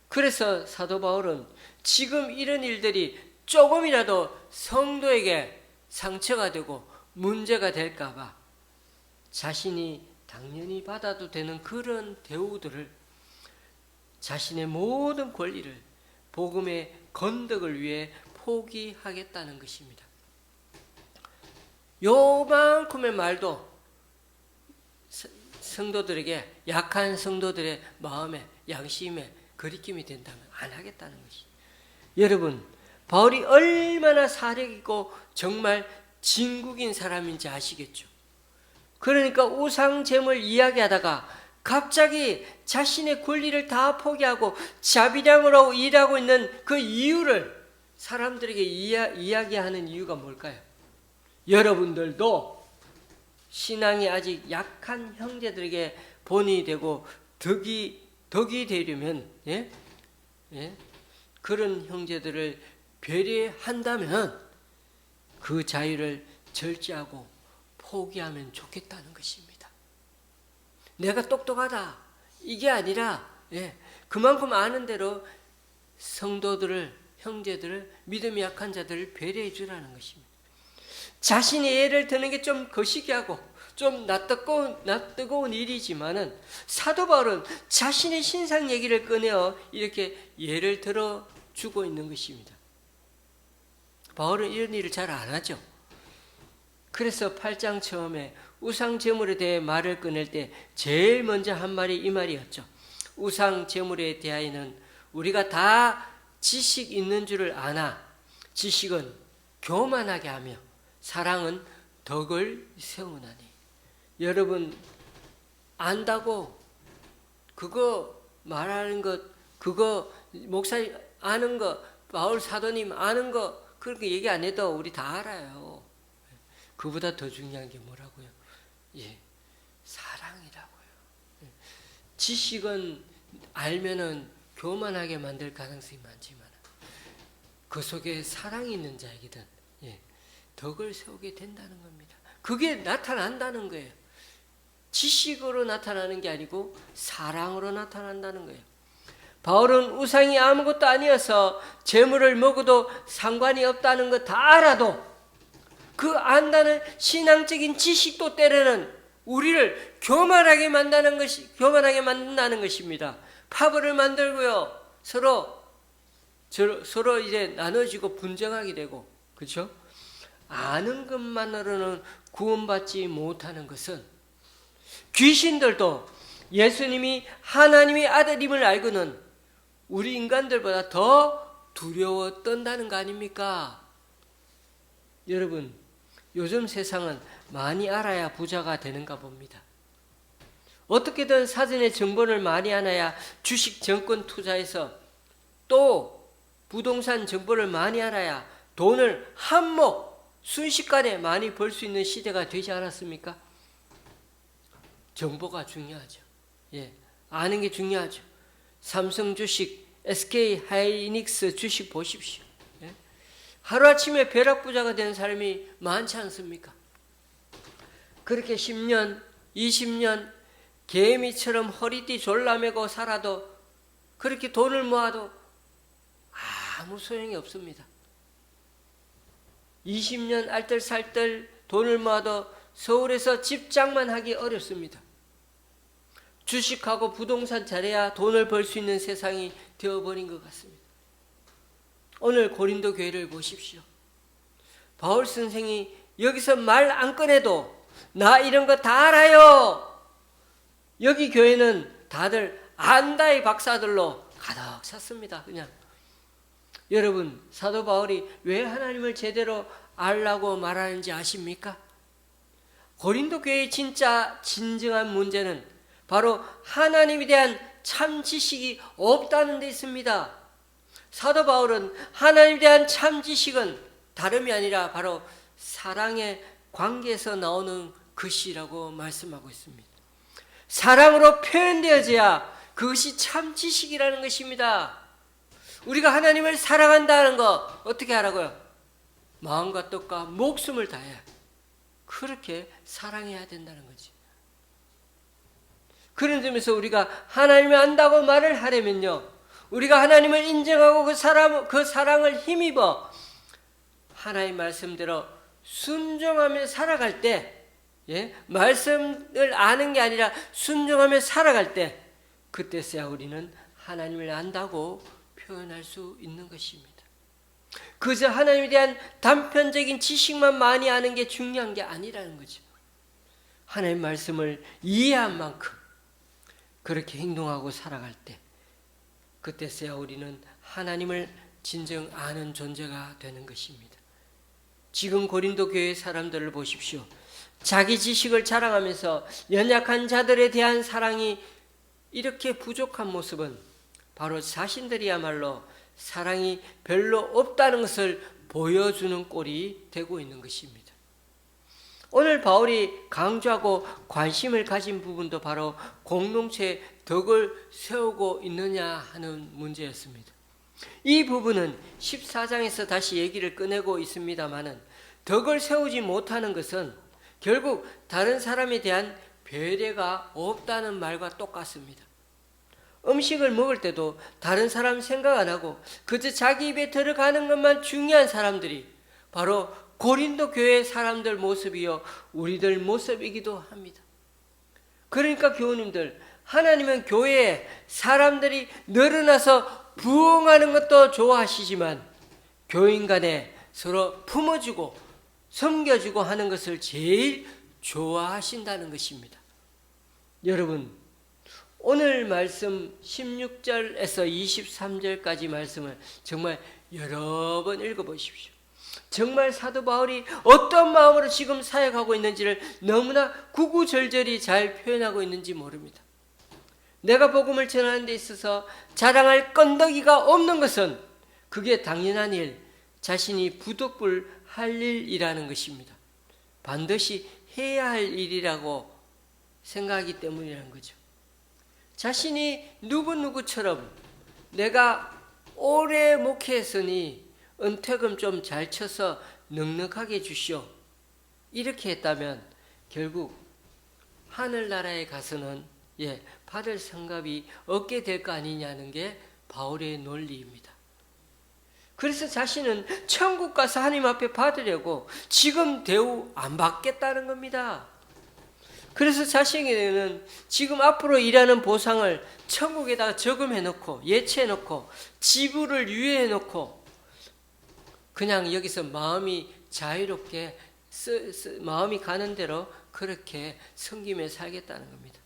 그래서 사도 바울은 지금 이런 일들이 조금이라도 성도에게 상처가 되고 문제가 될까 봐 자신이 당연히 받아도 되는 그런 대우들을, 자신의 모든 권리를 복음의 건덕을 위해 포기하겠다는 것입니다. 요만큼의 말도 성도들에게, 약한 성도들의 마음에, 양심에 거리낌이 된다면 안 하겠다는 것이. 여러분, 바울이 얼마나 사력있고 정말 진국인 사람인지 아시겠죠? 그러니까 우상잼을 이야기하다가 갑자기 자신의 권리를 다 포기하고 자비량으로 일하고 있는 그 이유를 사람들에게 이야기하는 이유가 뭘까요? 여러분들도 신앙이 아직 약한 형제들에게 본이 되고 덕이 되려면, 그런 형제들을 배려한다면 그 자유를 절제하고 포기하면 좋겠다는 것입니다. 내가 똑똑하다 이게 아니라 그만큼 아는 대로 성도들을, 형제들을, 믿음이 약한 자들을 배려해 주라는 것입니다. 자신이 예를 드는 게 좀 거시기하고 좀 낯뜨거운 일이지만은 사도 바울은 자신의 신상 얘기를 꺼내어 이렇게 예를 들어주고 있는 것입니다. 바울은 이런 일을 잘 안 하죠. 그래서 8장 처음에 우상 제물에 대해 말을 꺼낼 때 제일 먼저 한 말이 이 말이었죠. 우상 제물에 대하여는 우리가 다 지식 있는 줄을 아나 지식은 교만하게 하며 사랑은 덕을 세우나니. 여러분, 안다고 그거 말하는 것, 그거 목사님 아는 거, 바울 사도님 아는 거 그렇게 얘기 안 해도 우리 다 알아요. 그보다 더 중요한 게 뭐라고요? 사랑이라고요. 지식은 알면은 교만하게 만들 가능성이 많지만 그 속에 사랑이 있는 자에게는 덕을 세우게 된다는 겁니다. 그게 나타난다는 거예요. 지식으로 나타나는 게 아니고 사랑으로 나타난다는 거예요. 바울은 우상이 아무것도 아니어서 재물을 먹어도 상관이 없다는 거 다 알아도 그 안다는 신앙적인 지식도 때로는 우리를 교만하게 만드는 것입니다. 파벌을 만들고요. 서로 이제 나눠지고 분쟁하게 되고, 그렇죠? 아는 것만으로는 구원받지 못하는 것은, 귀신들도 예수님이 하나님의 아들임을 알고는 우리 인간들보다 더 두려워 떤다는 거 아닙니까? 여러분, 요즘 세상은 많이 알아야 부자가 되는가 봅니다. 어떻게든 사전에 정보를 많이 알아야 주식 정권 투자해서 또 부동산 정보를 많이 알아야 돈을 순식간에 많이 벌 수 있는 시대가 되지 않았습니까? 정보가 중요하죠. 아는 게 중요하죠. 삼성 주식, SK 하이닉스 주식 보십시오. 하루아침에 벼락부자가 된 사람이 많지 않습니까? 그렇게 10년, 20년 개미처럼 허리띠 졸라매고 살아도, 그렇게 돈을 모아도 아무 소용이 없습니다. 20년 알뜰살뜰 돈을 모아도 서울에서 집장만 하기 어렵습니다. 주식하고 부동산 잘해야 돈을 벌 수 있는 세상이 되어버린 것 같습니다. 오늘 고린도 교회를 보십시오. 바울 선생이 여기서 말 안 꺼내도 나 이런 거 다 알아요. 여기 교회는 다들 안다의 박사들로 가득 찼습니다. 그냥 여러분, 사도 바울이 왜 하나님을 제대로 알라고 말하는지 아십니까? 고린도 교회의 진짜 진정한 문제는 바로 하나님에 대한 참 지식이 없다는 데 있습니다. 사도 바울은 하나님에 대한 참 지식은 다름이 아니라 바로 사랑의 관계에서 나오는 것이라고 말씀하고 있습니다. 사랑으로 표현되어져야 그것이 참 지식이라는 것입니다. 우리가 하나님을 사랑한다는 거 어떻게 하라고요? 마음과 뜻과 목숨을 다해 그렇게 사랑해야 된다는 거지. 그런 점에서 우리가 하나님을 안다고 말을 하려면요, 우리가 하나님을 인정하고 그 사랑을 힘입어 하나님 말씀대로 순종하며 살아갈 때, 말씀을 아는 게 아니라 순종하며 살아갈 때, 그때서야 우리는 하나님을 안다고 표현할 수 있는 것입니다. 그저 하나님에 대한 단편적인 지식만 많이 아는 게 중요한 게 아니라는 거죠. 하나님 말씀을 이해한 만큼 그렇게 행동하고 살아갈 때, 그때서야 우리는 하나님을 진정 아는 존재가 되는 것입니다. 지금 고린도 교회 사람들을 보십시오. 자기 지식을 자랑하면서 연약한 자들에 대한 사랑이 이렇게 부족한 모습은 바로 자신들이야말로 사랑이 별로 없다는 것을 보여주는 꼴이 되고 있는 것입니다. 오늘 바울이 강조하고 관심을 가진 부분도 바로 공동체에 덕을 세우고 있느냐 하는 문제였습니다. 이 부분은 14장에서 다시 얘기를 꺼내고 있습니다마는, 덕을 세우지 못하는 것은 결국 다른 사람에 대한 배려가 없다는 말과 똑같습니다. 음식을 먹을 때도 다른 사람 생각 안 하고 그저 자기 입에 들어가는 것만 중요한 사람들이 바로 고린도 교회 사람들 모습이요, 우리들 모습이기도 합니다. 그러니까 교우님들, 하나님은 교회에 사람들이 늘어나서 부흥하는 것도 좋아하시지만 교인 간에 서로 품어주고 섬겨주고 하는 것을 제일 좋아하신다는 것입니다. 여러분, 오늘 말씀 16절에서 23절까지 말씀을 정말 여러 번 읽어보십시오. 정말 사도 바울이 어떤 마음으로 지금 사역하고 있는지를 너무나 구구절절히 잘 표현하고 있는지 모릅니다. 내가 복음을 전하는 데 있어서 자랑할 건더기가 없는 것은 그게 당연한 일, 자신이 부득불할 일이라는 것입니다. 반드시 해야 할 일이라고 생각하기 때문이라는 거죠. 자신이 누구처럼 내가 오래 목회했으니 은퇴금 좀 잘 쳐서 넉넉하게 주시오, 이렇게 했다면 결국 하늘나라에 가서는 받을 상급이 없게 될 거 아니냐는 게 바울의 논리입니다. 그래서 자신은 천국 가서 하나님 앞에 받으려고 지금 대우 안 받겠다는 겁니다. 그래서 자신에게는 지금 앞으로 일하는 보상을 천국에다가 저금해 놓고 예치해 놓고 지불을 유예해 놓고 그냥 여기서 마음이 자유롭게 마음이 가는 대로 그렇게 섬기며 살겠다는 겁니다.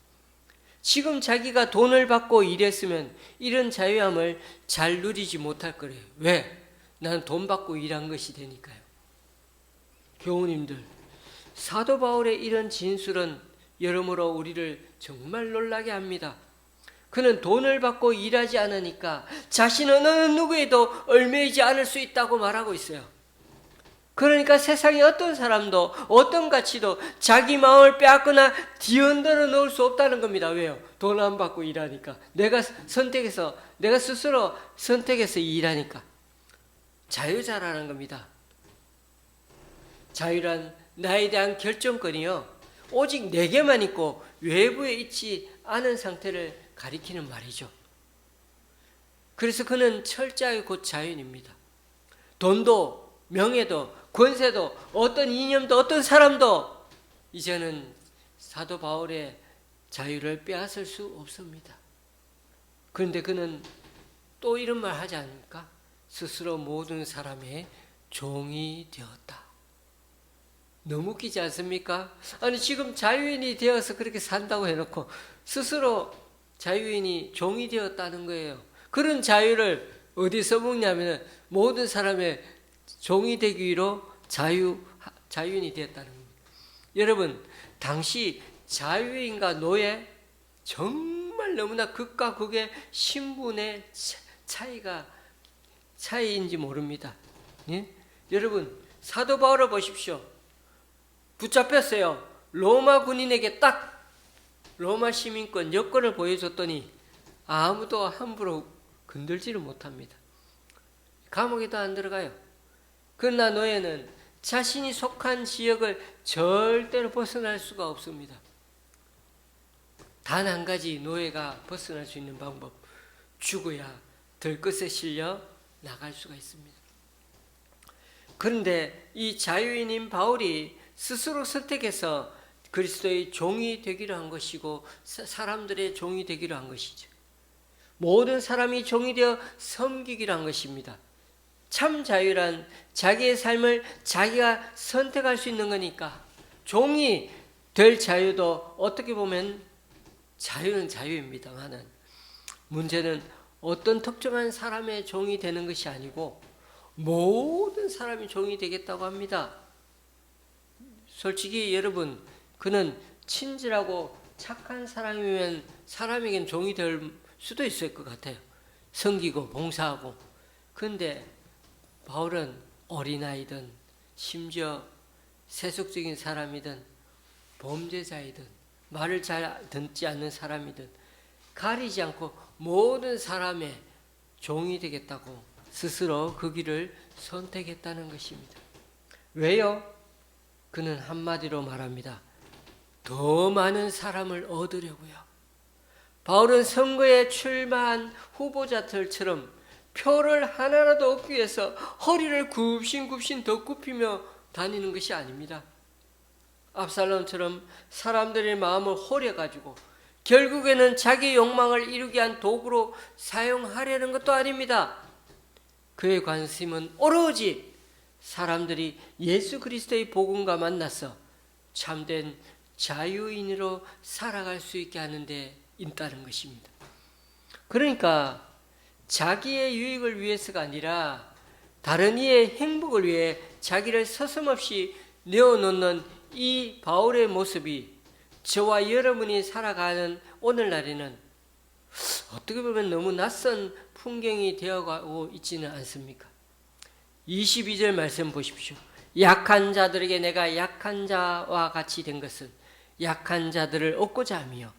지금 자기가 돈을 받고 일했으면 이런 자유함을 잘 누리지 못할 거래요. 왜? 나는 돈 받고 일한 것이 되니까요. 교우님들, 사도 바울의 이런 진술은 여러모로 우리를 정말 놀라게 합니다. 그는 돈을 받고 일하지 않으니까 자신은 어느 누구에도 얽매이지 않을 수 있다고 말하고 있어요. 그러니까 세상에 어떤 사람도 어떤 가치도 자기 마음을 빼앗거나 뒤흔들어 놓을 수 없다는 겁니다. 왜요? 돈 안 받고 일하니까. 내가 스스로 선택해서 일하니까. 자유자라는 겁니다. 자유란 나에 대한 결정권이요, 오직 내게만 있고 외부에 있지 않은 상태를 가리키는 말이죠. 그래서 그는 철저하게 곧 자유인입니다. 돈도 명예도 권세도 어떤 이념도 어떤 사람도 이제는 사도 바울의 자유를 빼앗을 수 없습니다. 그런데 그는 또 이런 말 하지 않습니까? 스스로 모든 사람의 종이 되었다. 너무 웃기지 않습니까? 아니 지금 자유인이 되어서 그렇게 산다고 해놓고 스스로 자유인이 종이 되었다는 거예요. 그런 자유를 어디서 먹냐면 모든 사람의 종이 되기 위로 자유인이 되었다는 겁니다. 여러분 당시 자유인과 노예 정말 너무나 극과 극의 신분의 차이인지 모릅니다. 예? 여러분 사도 바울을 보십시오. 붙잡혔어요. 로마 군인에게 딱 로마 시민권 여권을 보여줬더니 아무도 함부로 건들지를 못합니다. 감옥에도 안 들어가요. 그러나 노예는 자신이 속한 지역을 절대로 벗어날 수가 없습니다. 단 한 가지 노예가 벗어날 수 있는 방법, 죽어야 들것에 실려 나갈 수가 있습니다. 그런데 이 자유인인 바울이 스스로 선택해서 그리스도의 종이 되기로 한 것이고 사람들의 종이 되기로 한 것이죠. 모든 사람이 종이 되어 섬기기로 한 것입니다. 참 자유란 자기의 삶을 자기가 선택할 수 있는 거니까 종이 될 자유도 어떻게 보면 자유는 자유입니다만은 문제는 어떤 특정한 사람의 종이 되는 것이 아니고 모든 사람이 종이 되겠다고 합니다. 솔직히 여러분 그는 친절하고 착한 사람이면 사람에겐 종이 될 수도 있을 것 같아요. 섬기고 봉사하고. 그런데 바울은 어린아이든 심지어 세속적인 사람이든 범죄자이든 말을 잘 듣지 않는 사람이든 가리지 않고 모든 사람의 종이 되겠다고 스스로 그 길을 선택했다는 것입니다. 왜요? 그는 한마디로 말합니다. 더 많은 사람을 얻으려고요. 바울은 선거에 출마한 후보자들처럼 표를 하나라도 얻기 위해서 허리를 굽신굽신 더 굽히며 다니는 것이 아닙니다. 압살롬처럼 사람들의 마음을 호려가지고 결국에는 자기 욕망을 이루기 위한 도구로 사용하려는 것도 아닙니다. 그의 관심은 오로지 사람들이 예수 그리스도의 복음과 만나서 참된 자유인으로 살아갈 수 있게 하는 데 있다는 것입니다. 그러니까 자기의 유익을 위해서가 아니라 다른 이의 행복을 위해 자기를 서슴없이 내어놓는 이 바울의 모습이 저와 여러분이 살아가는 오늘날에는 어떻게 보면 너무 낯선 풍경이 되어가고 있지는 않습니까? 22절 말씀 보십시오. 약한 자들에게 내가 약한 자와 같이 된 것은 약한 자들을 얻고자 하며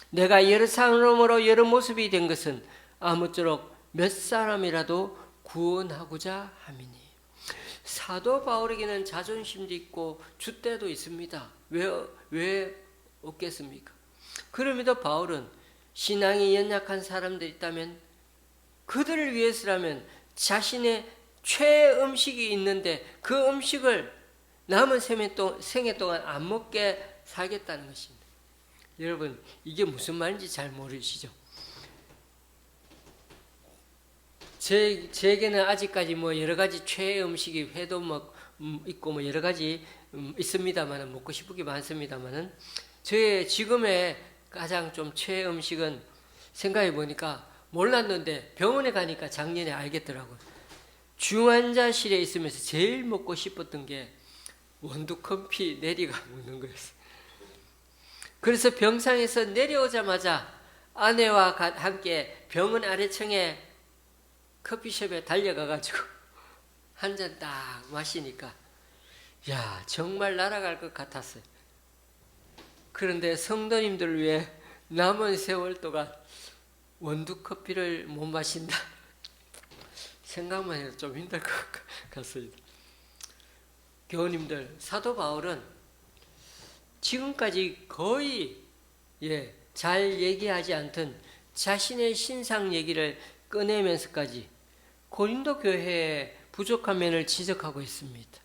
내가 여러 사람으로 여러 모습이 된 것은 아무쪼록 몇 사람이라도 구원하고자 함이니. 사도 바울에게는 자존심도 있고 줏대도 있습니다. 왜 없겠습니까? 그럼에도 바울은 신앙이 연약한 사람들이 있다면 그들을 위해서라면 자신의 최애 음식이 있는데 그 음식을 남은 생애 동안 안 먹게 살겠다는 것입니다. 여러분 이게 무슨 말인지 잘 모르시죠? 제게는 아직까지 뭐 여러 가지 최애 음식이 회도 있고 뭐 여러 가지 있습니다만은 먹고 싶은 게 많습니다만은 저의 지금의 가장 좀 최애 음식은 생각해 보니까 몰랐는데 병원에 가니까 작년에 알겠더라고요. 중환자실에 있으면서 제일 먹고 싶었던 게 원두커피 내리가 먹는 거였어요. 그래서 병상에서 내려오자마자 아내와 함께 병원 아래층에 커피숍에 달려가가지고 한 잔 딱 마시니까 야 정말 날아갈 것 같았어요. 그런데 성도님들 위해 남은 세월 동안 원두커피를 못 마신다. 생각만 해도 좀 힘들 것 같습니다. 교우님들, 사도 바울은 지금까지 거의 잘 얘기하지 않던 자신의 신상 얘기를 꺼내면서까지 고린도 교회의 부족한 면을 지적하고 있습니다.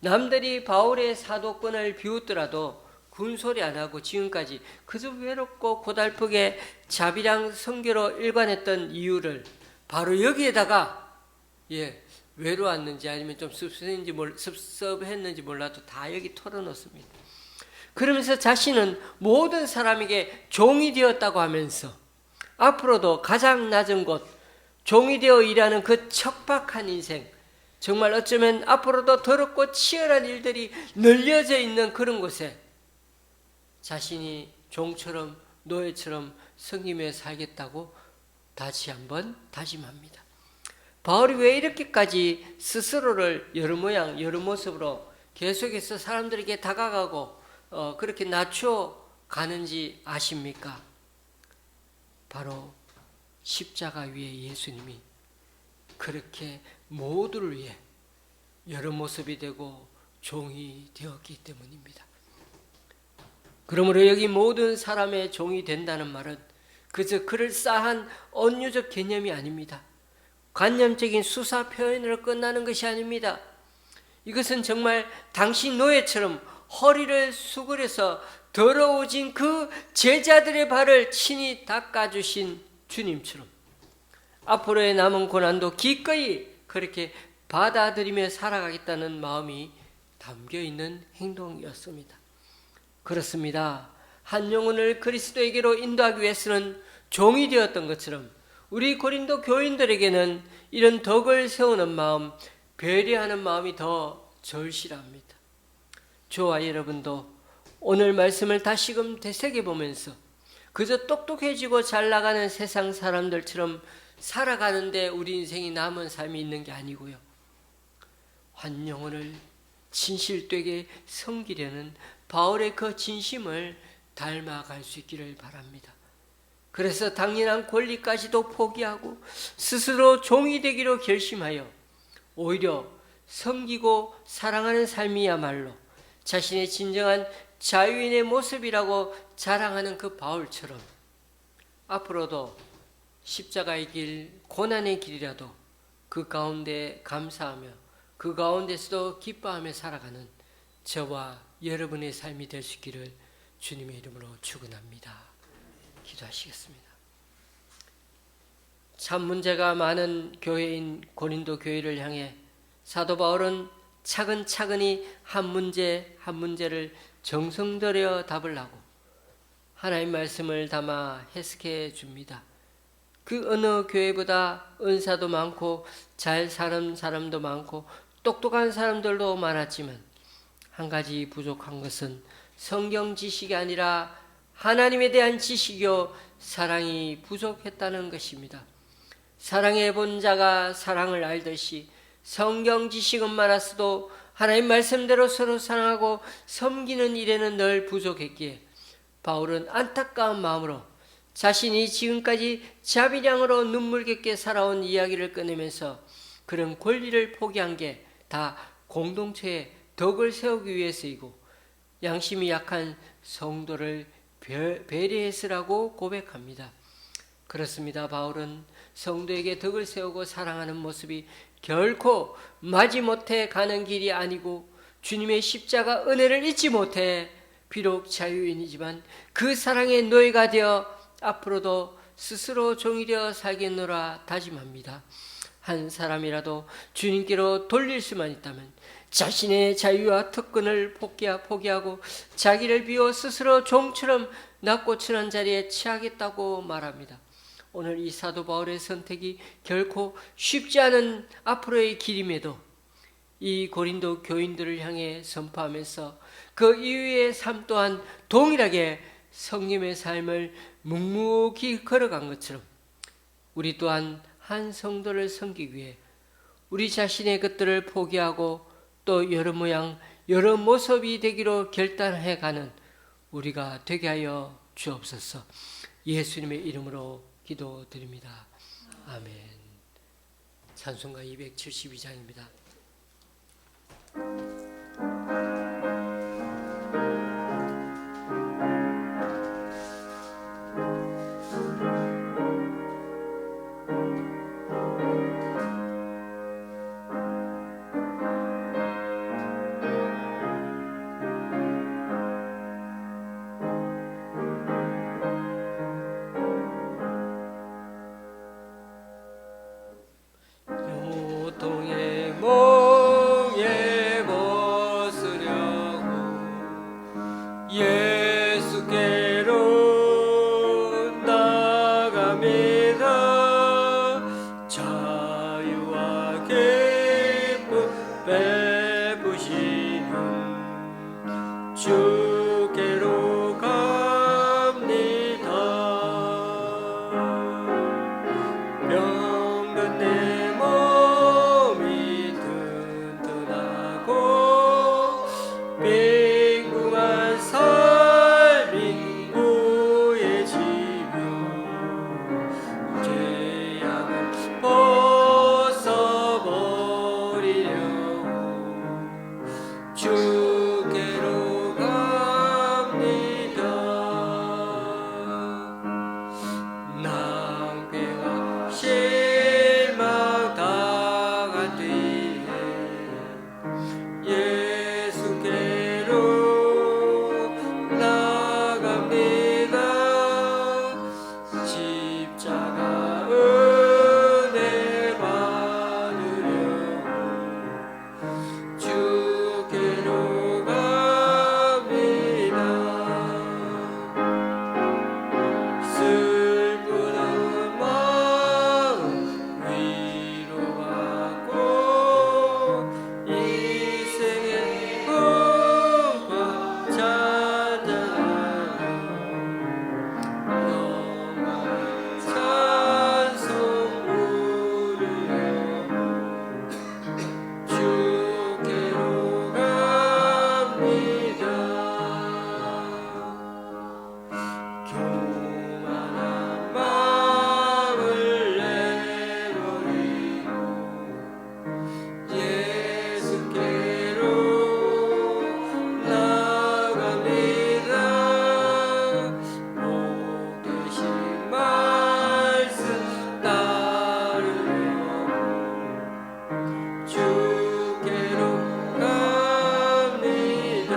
남들이 바울의 사도권을 비웃더라도 군소리 안 하고 지금까지 그저 외롭고 고달프게 자비랑 성교로 일관했던 이유를 바로 여기에다가 외로웠는지 아니면 좀 섭섭했는지 몰라도 다 여기 털어놓습니다. 그러면서 자신은 모든 사람에게 종이 되었다고 하면서 앞으로도 가장 낮은 곳, 종이 되어 일하는 그 척박한 인생, 정말 어쩌면 앞으로도 더럽고 치열한 일들이 널려져 있는 그런 곳에 자신이 종처럼 노예처럼 섬기며 살겠다고 다시 한번 다짐합니다. 바울이 왜 이렇게까지 스스로를 여러 모양 여러 모습으로 계속해서 사람들에게 다가가고 그렇게 낮춰 가는지 아십니까? 바로 십자가 위에 예수님이 그렇게 모두를 위해 여러 모습이 되고 종이 되었기 때문입니다. 그러므로 여기 모든 사람의 종이 된다는 말은 그저 그럴싸한 언유적 개념이 아닙니다. 관념적인 수사 표현으로 끝나는 것이 아닙니다. 이것은 정말 당신 노예처럼 허리를 수그려서 더러워진 그 제자들의 발을 친히 닦아주신 주님처럼 앞으로의 남은 고난도 기꺼이 그렇게 받아들이며 살아가겠다는 마음이 담겨있는 행동이었습니다. 그렇습니다. 한 영혼을 그리스도에게로 인도하기 위해서는 종이 되었던 것처럼 우리 고린도 교인들에게는 이런 덕을 세우는 마음, 배려하는 마음이 더 절실합니다. 저와 여러분도 오늘 말씀을 다시금 되새겨보면서 그저 똑똑해지고 잘 나가는 세상 사람들처럼 살아가는데 우리 인생이 남은 삶이 있는 게 아니고요. 한 영혼을 진실되게 섬기려는 바울의 그 진심을 닮아갈 수 있기를 바랍니다. 그래서 당연한 권리까지도 포기하고 스스로 종이 되기로 결심하여 오히려 섬기고 사랑하는 삶이야말로 자신의 진정한 자유인의 모습이라고 자랑하는 그 바울처럼 앞으로도 십자가의 길, 고난의 길이라도 그 가운데 감사하며 그 가운데서도 기뻐하며 살아가는 저와 여러분의 삶이 될 수 있기를 주님의 이름으로 축원합니다. 기도하시겠습니다. 참 문제가 많은 교회인 고린도 교회를 향해 사도 바울은 차근차근히 한 문제 한 문제를 정성 들여 답을 하고 하나님 말씀을 담아 해석해 줍니다. 그 어느 교회보다 은사도 많고 잘 사는 사람도 많고 똑똑한 사람들도 많았지만 한 가지 부족한 것은 성경 지식이 아니라 하나님에 대한 지식이요 사랑이 부족했다는 것입니다. 사랑해 본 자가 사랑을 알듯이 성경 지식은 많았어도 하나님 말씀대로 서로 사랑하고 섬기는 일에는 늘 부족했기에 바울은 안타까운 마음으로 자신이 지금까지 자비량으로 눈물겹게 살아온 이야기를 꺼내면서 그런 권리를 포기한 게 다 공동체의 덕을 세우기 위해서이고 양심이 약한 성도를 배려해서라고 고백합니다. 그렇습니다. 바울은 성도에게 덕을 세우고 사랑하는 모습이 결코 마지못해 가는 길이 아니고 주님의 십자가 은혜를 잊지 못해 비록 자유인이지만 그 사랑의 노예가 되어 앞으로도 스스로 종이 되어 살겠노라 다짐합니다. 한 사람이라도 주님께로 돌릴 수만 있다면 자신의 자유와 특권을 포기하고 자기를 비워 스스로 종처럼 낮고 천한 자리에 처하겠다고 말합니다. 오늘 이 사도 바울의 선택이 결코 쉽지 않은 앞으로의 길임에도 이 고린도 교인들을 향해 선포하면서 그 이후의 삶 또한 동일하게 성님의 삶을 묵묵히 걸어간 것처럼 우리 또한 한 성도를 섬기기 위해 우리 자신의 것들을 포기하고 또 여러 모양 여러 모습이 되기로 결단해가는 우리가 되게 하여 주옵소서. 예수님의 이름으로 기도드립니다. 아멘. 찬송가 272장입니다. 주께로 갑니다. 병든 내 몸이 튼튼하고 빈궁한 삶이 구해지며 죄악을 벗어버리려고 주께로 갑니다. 낭패와 실망 당한 뒤에 예수께로 나갑니다. 십자가 은혜 받으려고 주께로 갑니다. 슬픈 마음 위로받고 이 생의 풍파 찬양하며 영광의 찬송 부르려고 주께로 갑니다. 교만한 마음을 내버리고 예수께로 나갑니다. 복 되신 말씀 따르려고 주께로 갑니다.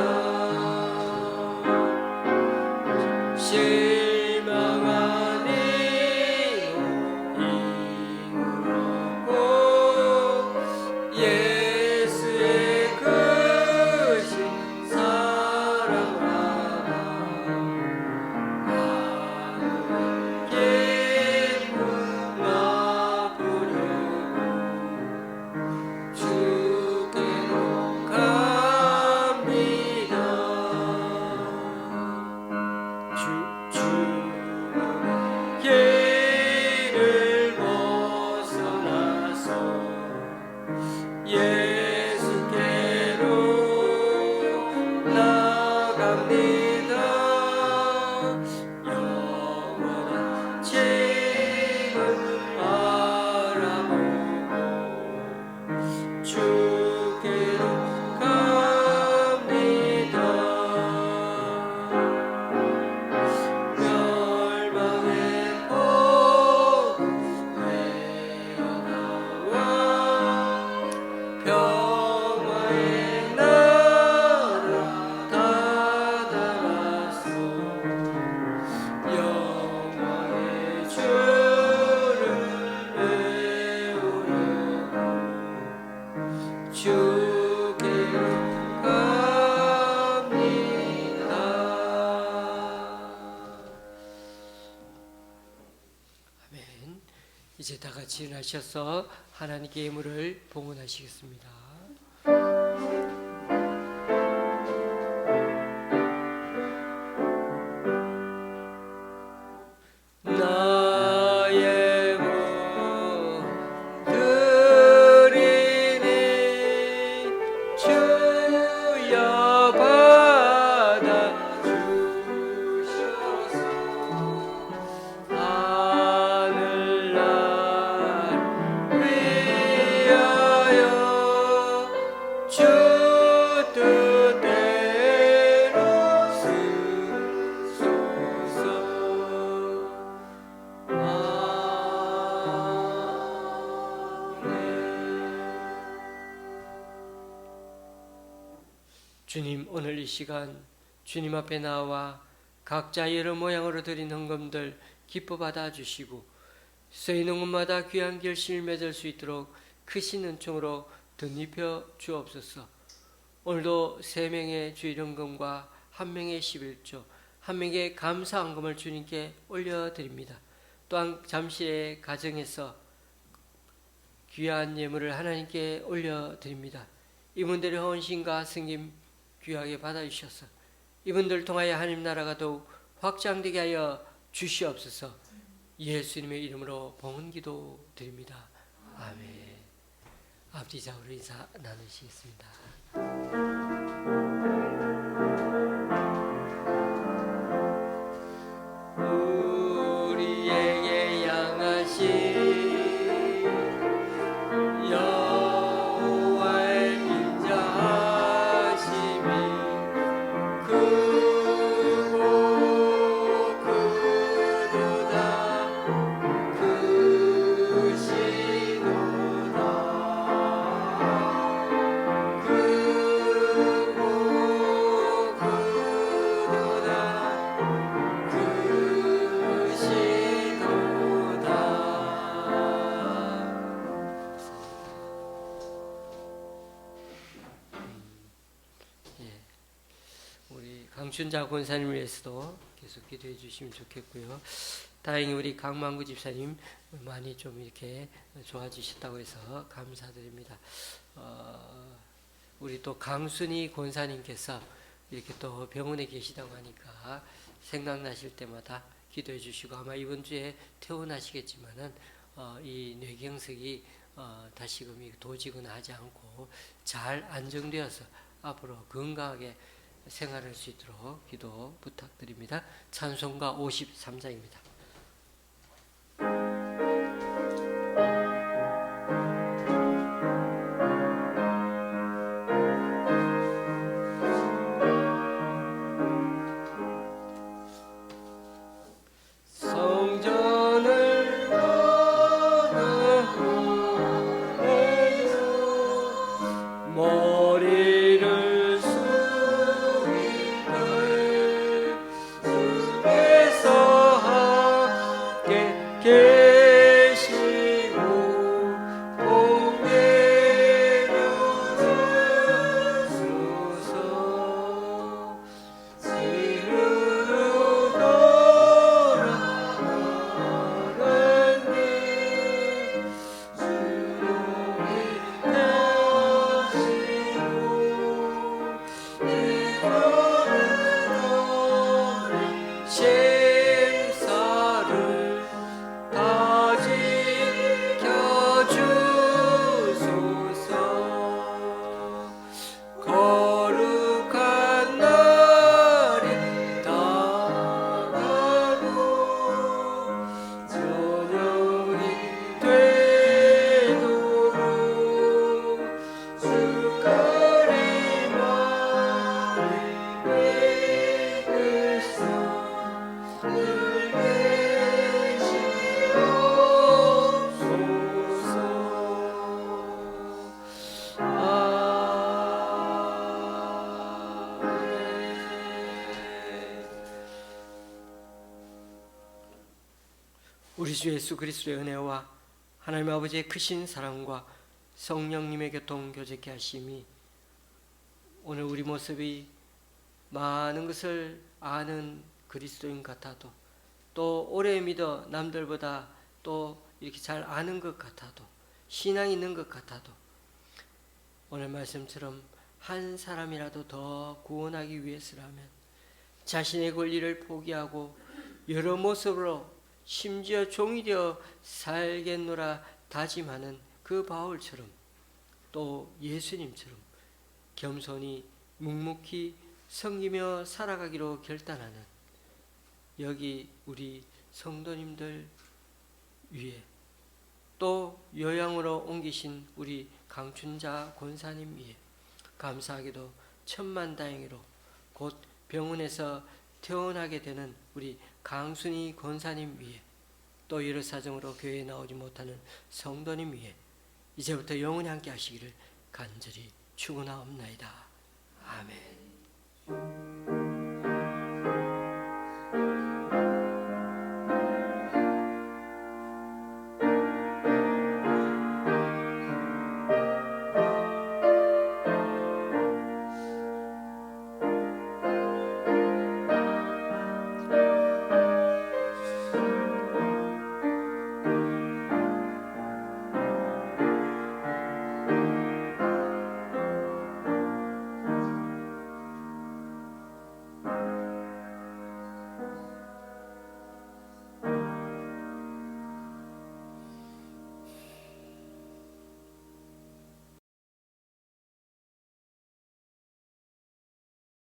실망한 힘으로 예수의 크신 사랑과 하늘의 기쁨 맛보려고 주께로 갑니다. 주의 길을 벗어나서 예수께로 나갑니다. 영원한 집을 바라보고 주께로 갑니다. 멸망의 복음 되어나와 평화의 나라 다다라서 영광의 주를 배우려고 주께로 갑니다. 아멘. 이제 다 같이 일어나셔서 하나님께 예물을 봉헌하시겠습니다. 나의 몸 드리니 주여 받아 주셔서 하늘날 위하여 주 뜻대로 쓰소서. 주님, 오늘 이 시간 주님 앞에 나와 각자 여러 모양으로 드린 헌금들 기뻐 받아주시고 쓰이는 곳마다 귀한 결실을 맺을 수 있도록 크신 은총으로 덧입혀 주옵소서. 오늘도 3명의 주일헌금과 1명의 11조, 1명의 감사헌금을 주님께 올려드립니다. 또한 잠시의 가정에서 귀한 예물을 하나님께 올려드립니다. 이분들의 헌신과 승김 귀하게 받아주셔서 이분들 통하여 하나님 나라가 더욱 확장되게 하여 주시옵소서. 예수님의 이름으로 봉헌 기도 드립니다. 아멘. 아버지 자우로 인사 나누시겠습니다. 우리에게 양하신 여호와의 인자하심이 크고 크도다 크시도다 크고 크도다 우리 강춘자 권사님을 위해서도 계속 기도해 주시면 좋겠고요. 다행히 우리 강만구 집사님 많이 좀 이렇게 좋아지셨다고 해서 감사드립니다. 우리 또 강순희 권사님께서 이렇게 또 병원에 계시다고 하니까 생각나실 때마다 기도해 주시고, 아마 이번 주에 퇴원하시겠지만은 이 뇌경색이 다시금 도지거나 하지 않고 잘 안정되어서 앞으로 건강하게 생활할 수 있도록 기도 부탁드립니다. 찬송가 53장입니다. 우리 주 예수 그리스도의 은혜와 하나님 아버지의 크신 사랑과 성령님의 교통 교제케 하심이 오늘 우리 모습이 많은 것을 아는 그리스도인 같아도, 또 오래 믿어 남들보다 또 이렇게 잘 아는 것 같아도, 신앙이 있는 것 같아도, 오늘 말씀처럼 한 사람이라도 더 구원하기 위해서라면 자신의 권리를 포기하고 여러 모습으로 심지어 종이 되어 살겠노라 다짐하는 그 바울처럼, 또 예수님처럼 겸손히 묵묵히 섬기며 살아가기로 결단하는 여기 우리 성도님들 위에, 또 요양으로 옮기신 우리 강춘자 권사님 위에, 감사하게도 천만다행으로 곧 병원에서 퇴원하게 되는 우리 강순희 권사님 위에, 또 여러 사정으로 교회에 나오지 못하는 성도님 위에 이제부터 영원히 함께 하시기를 간절히 축원하옵나이다. 아멘.